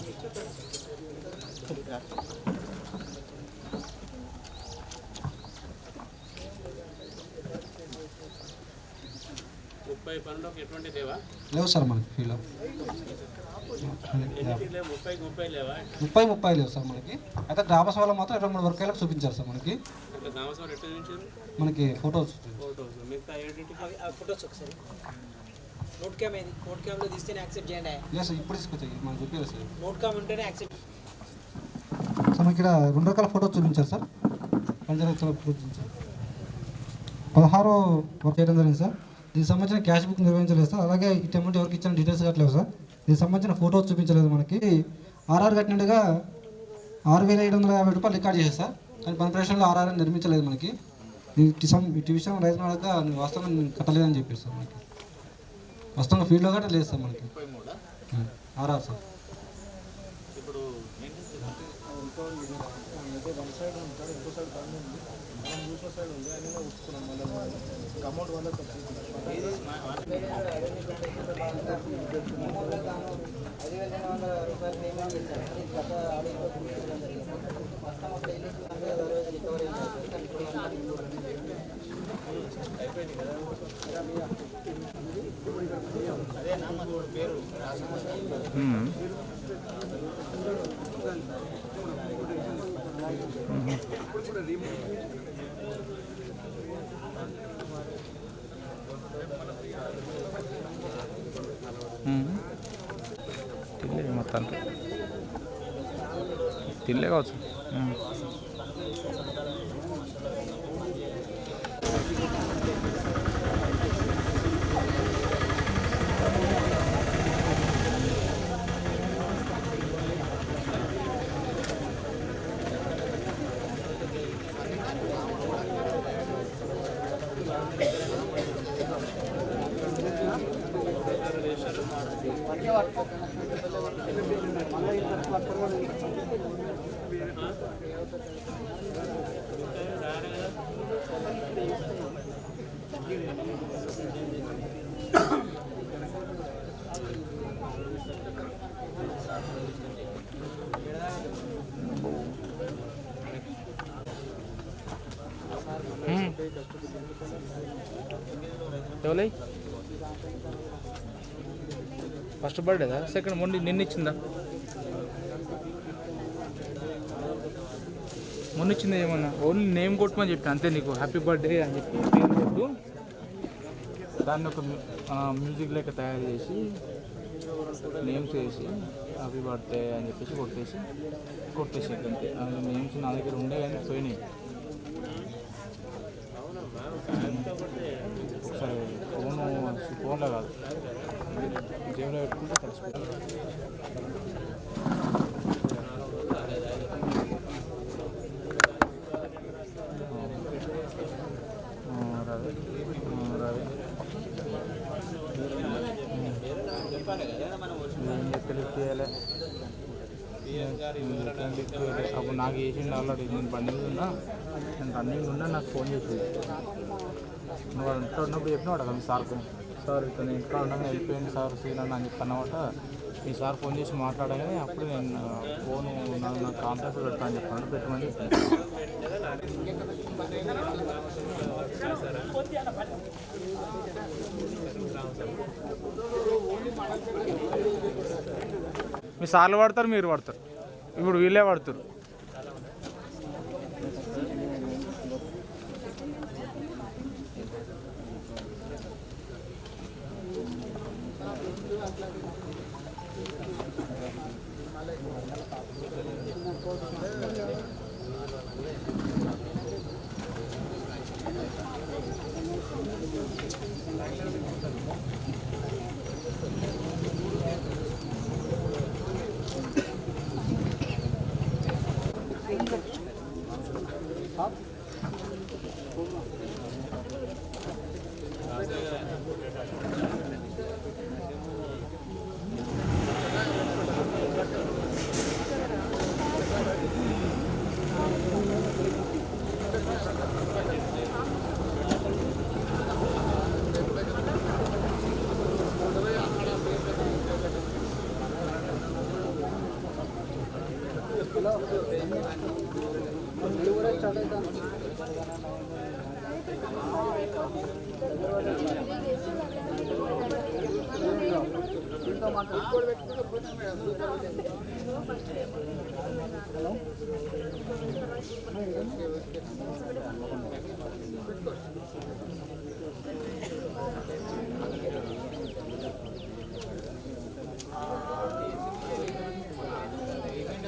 లేవు సార్ మనకి ఫీల్ 30 లేవు సార్ మనకి. అయితే గ్రామ సభలో మాత్రం 23 వర్గాలకు చూపించారు సార్ మనకి. మనకి ఫోటోస్ ఒకసారి నోట్ క్యామ్ ఏది? నోట్ క్యామ్లో తీస్తేనే యాక్సెప్ట్ చేయండి. లేదు సార్, ఇప్పుడు తీసుకొచ్చాయి మనం చూపించారు సార్. నోట్ క్యామ్ ఉంటేనే యాక్సెప్ట్. సార్ మనకి ఇక్కడ 2 రకాల ఫోటోస్ చూపించారు సార్. పంచరక్షల ఫోటో చూపించారు. 16 వర్క్ చేయడం జరిగింది సార్. దీనికి సంబంధించిన క్యాష్ బుక్ నిర్వహించలేదు సార్. అలాగే ఈ అమౌంట్ ఎవరికి ఇచ్చిన డీటెయిల్స్ కట్టలేదు సార్. దీనికి సంబంధించిన ఫోటోస్ చూపించలేదు మనకి. ఆర్ఆర్ కట్టినట్టుగా 6,750 రూపాయలు రికార్డ్ చేశారు సార్. కానీ పని ప్రదేశంలో ఆర్ఆర్ నిర్మించలేదు మనకి. ఈ విషయం రైతు అడగా వాస్తవంగా నేను కట్టలేదని చెప్పారు సార్. మనకి వాస్తవంగా ఫీల్డ్లో గట్రా లేదు సార్ మనకి. RR sir. తిల్లే మొత్తానికి తిల్లే కావచ్చు. ఎవరై ఫస్ట్ బర్త్డేదా సెకండ్ నిన్న ఇచ్చిందా? మొన్న ఇచ్చిందా ఏమన్నా? ఓన్లీ నేమ్ కొట్టమని చెప్పి అంతే. నీకు హ్యాపీ బర్త్డే అని చెప్పి పేరు కొట్టు, దాన్ని ఒక మ్యూజిక్ లెక్క తయారు చేసి నేమ్స్ వేసి హ్యాపీ బర్త్డే అని చెప్పేసి కొట్టేసి అంతే. నేమ్స్ నా దగ్గర ఉండే కానీ పోయినాయి. ఒకసారి ఫోన్లో కాదు జేబులో పెట్టుకుంటే తెలిసిపోతుంది. అప్పుడు నాకు వేసిండు ఆల్రెడీ. నేను బండి మీద ఉన్నా, నేను రన్నింగ్ ఉన్నా, నాకు ఫోన్ చేసేది. నువ్వు ఇంట్లో ఉన్నప్పుడు చెప్పినాడు కదా మీ సార్కు, సార్ ఇక్కడ నేను ఇంట్లో ఉండగా వెళ్ళిపోయింది సార్ శ్రీనన్ను అని చెప్పి అన్నమాట. మీ సార్ ఫోన్ చేసి మాట్లాడగానే అప్పుడు నేను ఫోను నాకు కాంటాక్ట్ పెడతా అని చెప్పాను. పెట్టమని చెప్పాను. మీ సార్లు పడతారు, మీరు పడతారు. ఇప్పుడు వీళ్ళే పడతారు.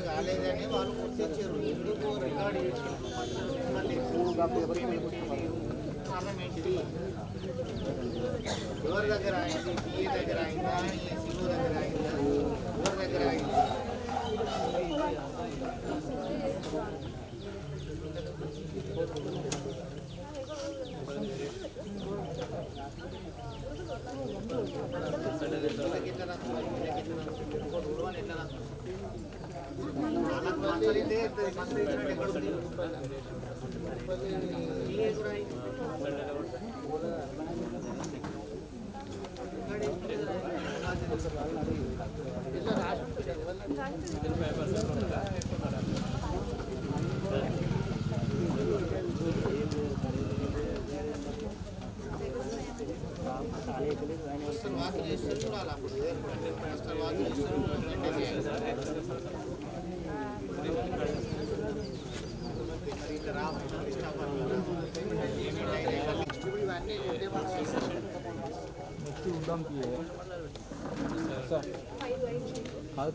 కాలేదని వాళ్ళు గుర్తించారు. ఎందుకు రికార్డ్ చేసి కారణం ఏంటిది? ఎవరి దగ్గర అయింది? పిఏ దగ్గర అయిందా? సిఓ దగ్గర అయిందా? ఎవరి దగ్గర అయింది?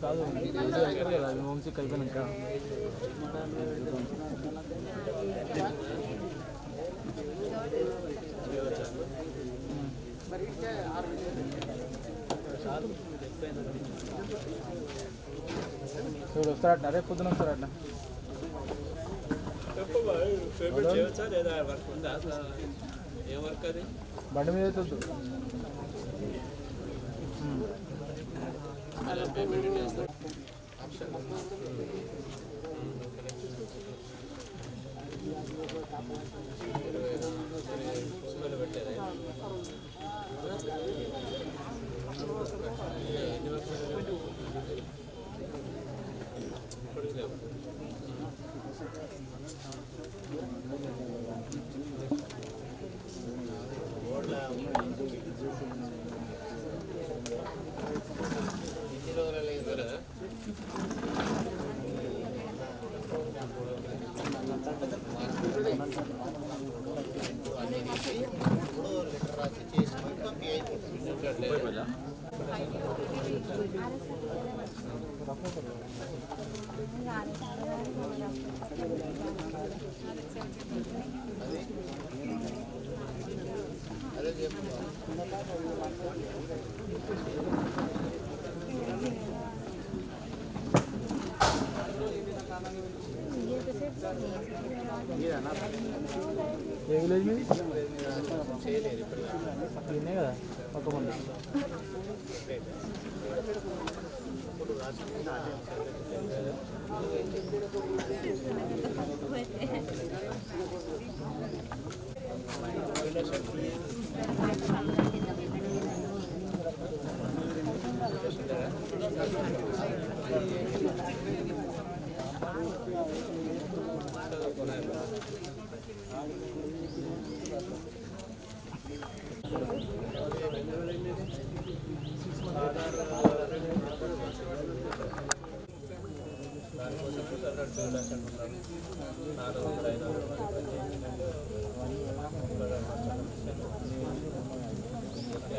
కాదు హోమ్ సిక్ అయిపోయినాక వస్తారట రేపు పొద్దున వస్తారట పేమెంట్ చేయవచ్చా లేదా? వర్క్ ఉందా? ఏం వర్క్ అది? బండి మీద అవుతుంది పేమెంట్ చేస్తారు. పెట్టారా? ఏ విలేజ్ మీద తినే కదా ఒక మంది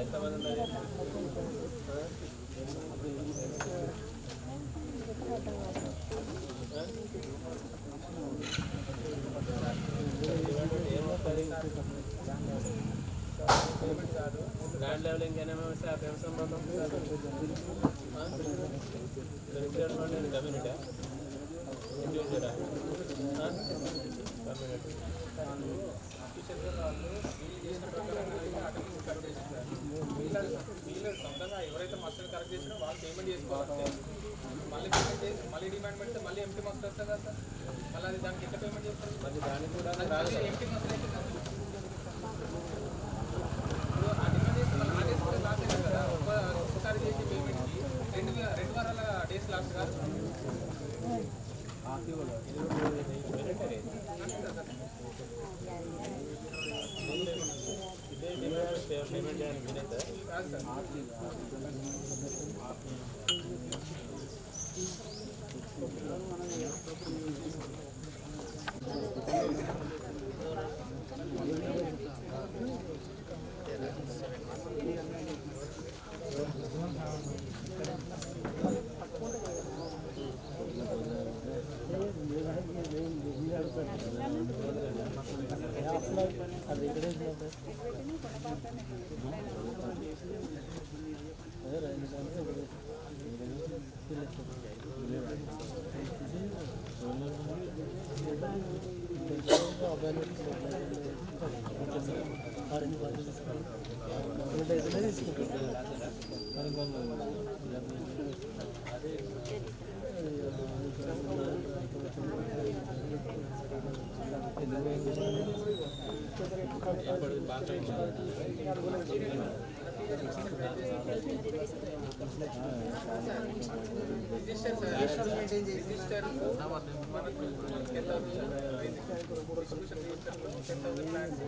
ఎంతమంది ఉన్నారు? ల్యాండ్ లెవెలింగ్ స్లాబ్ ఏం సంబంధం కమ్యూనిటీ ఇండివిజువలా కమ్యూనిటీ ఎవరైతే మస్తు కరెక్ట్ చేసినా వాళ్ళు పేమెంట్ చేసుకోవాలి. మళ్ళీ పేమెంట్ చేసి మళ్ళీ డిమాండ్ పెడితే మళ్ళీ ఎంటీ మస్తు వస్తుంది కదా సార్. మళ్ళీ అది దానికి ఎట్లా పేమెంట్ చేస్తారు? మళ్ళీ దానికి కూడా ఎంటీ మస్తు ఆ డిమాండ్ చేస్తే మళ్ళీ లాస్ట్ కదా. ఒక్కసారి చేసి పేమెంట్కి రెండు వారాల డేస్ లాస్ట్ కాదు. పేమెంట్ చేయడానికి వినేదా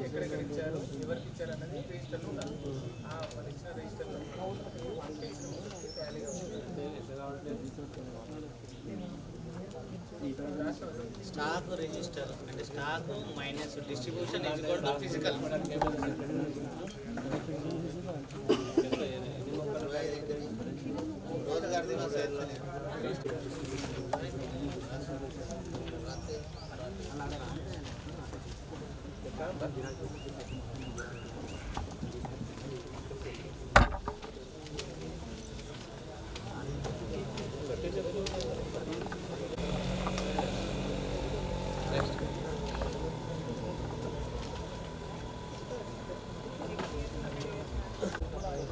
ఎక్కడెక్కడ ఇచ్చారు, ఎవరికి ఇచ్చారు అన్నది రిజిస్టర్లో ఉండాలి. వాళ్ళు ఇచ్చిన రిజిస్టర్లో స్టాక్ రిజిస్టర్ అంటే స్టాక్ మైనస్ డిస్ట్రిబ్యూషన్ ఫిజికల్ రోజుగారిది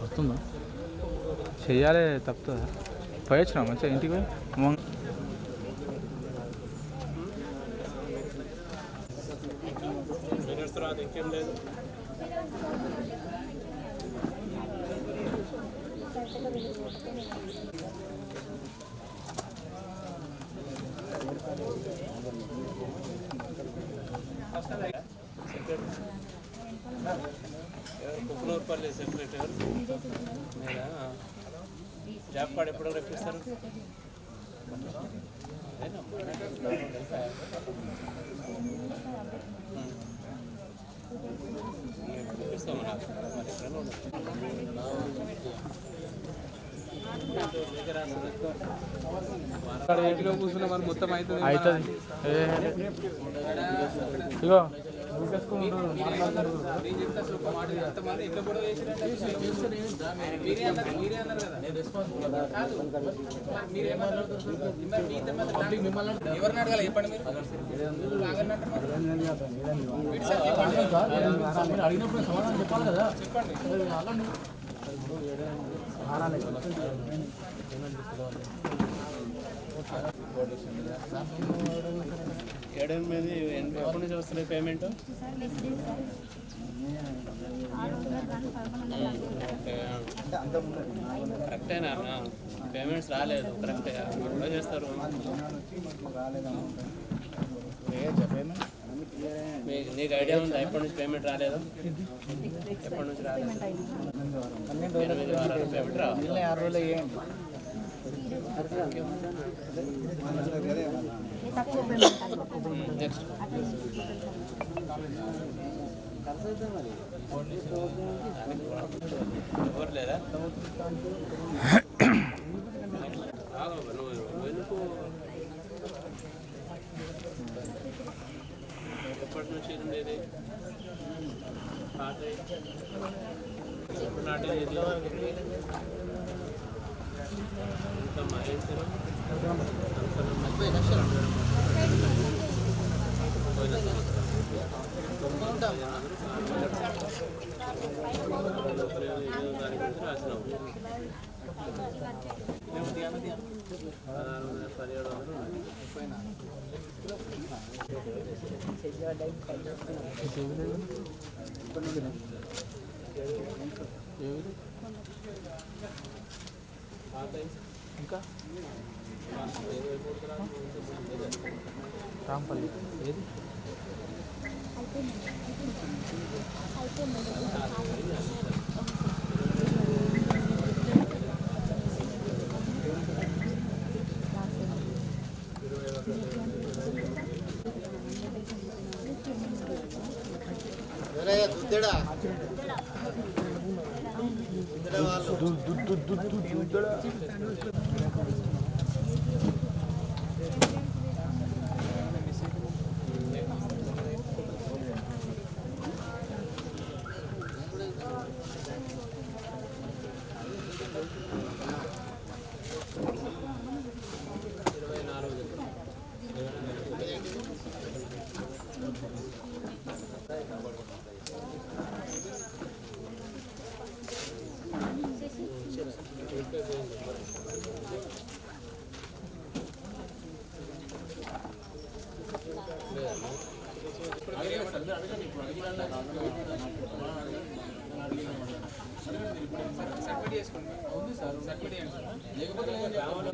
వస్తుందా చెయ్యాలి తప్పుతుందా పోయి వచ్చినా మంచిగా ఇంటికి పోయి తర్వాత ఇంకేం లేదు. కుక్నూరుపల్లి సెక్రటరీ లేదా జాబ్ కార్డ్ ఎప్పుడు రప్పిస్తారు? ఇంటిలో కూర్చున్న మరి మొత్తం అవుతుంది. ఇగో అంతమంది ఇంట్లో కూడా మీరే అన్నారు కదా. ఎవరిని అడగాలి చెప్పండి మీరు. అడిగినప్పుడు సమాధానం చెప్పాలి కదా. చెప్పండి. 8 ఎప్పటి నుంచి వస్తున్నాయి పేమెంట్? కరెక్టేనా? పేమెంట్స్ రాలేదు కరెక్టే కూడా చేస్తారు. నీకు ఐడియా ఉందా ఎప్పటి నుంచి పేమెంట్ రాలేదు? ఎప్పటి నుంచి రాలేదు? 8 వారాలు పేమెంట్ రావాలి. నెక్స్ట్ ఎవరు లేదా? ఎప్పటి నుంచి ఉండేది పాత ఎప్పుడు నాటేది ఇంకా మహేశ్వరం 30 లక్షలు పోయిన రాసినాము 1700 ఇంకా రాంపల్లి ఏది దుద్దడా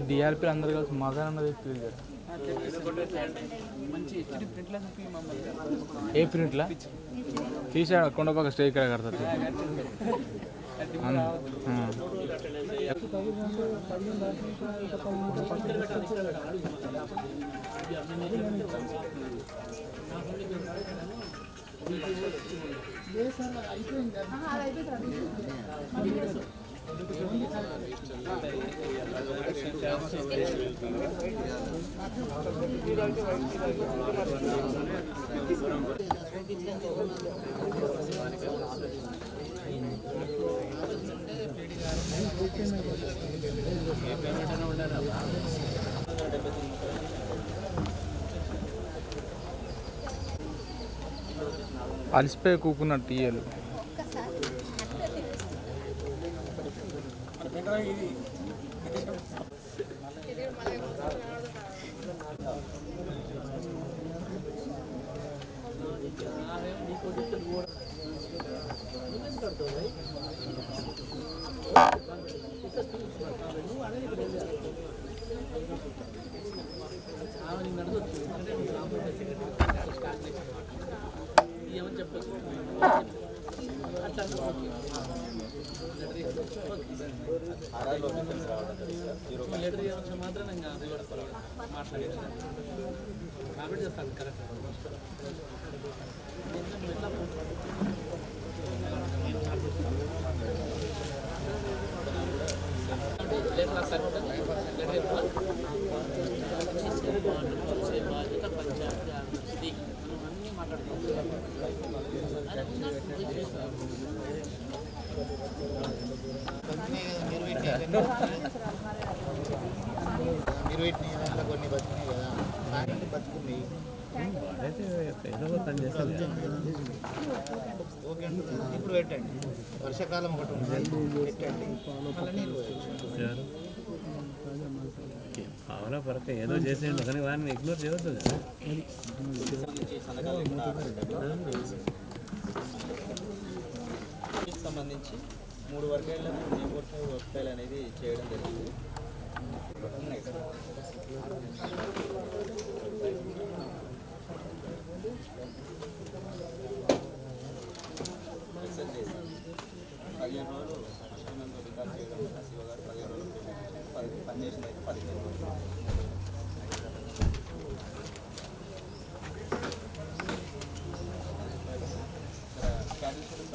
డిఆర్పీ అందరు కలిసి మజా అన్నది ఫీల్ చేస్తారు. ఏ ప్రింట్లా తీసాడు కొండపక్క స్టే ఇక్కడ కడతారు. అలసిపోయి కూకున్నట్టు ఇయ్యలు మాత్రం మాట్లాడేది కాబట్టి చెప్తాను కరెక్ట్. లెటర్ రాస్తారు లెటర్ చూసే బాధ్యత పంచాయతీ అన్నీ మాట్లాడుతాం. మీరు పెట్టిన దాంట్లో కొన్ని బతుకున్నాయి కదా కానీ బతుకున్నాయి పని చేస్తారు. ఓకే ఇప్పుడు పెట్టండి వర్షాకాలం ఒకటి ఉంటుంది పెట్టండి భావన పరక ఏదో చేసేయండి కానీ వారిని ఇగ్నోర్ చేయవద్దు కదా. సంబంధించి 3 వర్గాల్లో వర్గాలు అనేది చేయడం జరిగింది. పదిహేను రోజులు అశ్వినంతో రికార్డ్ చేయడం శివ గారు 15 రోజులు పనిచేసింది అయితే 15 రోజులు. క్యాన్సిల్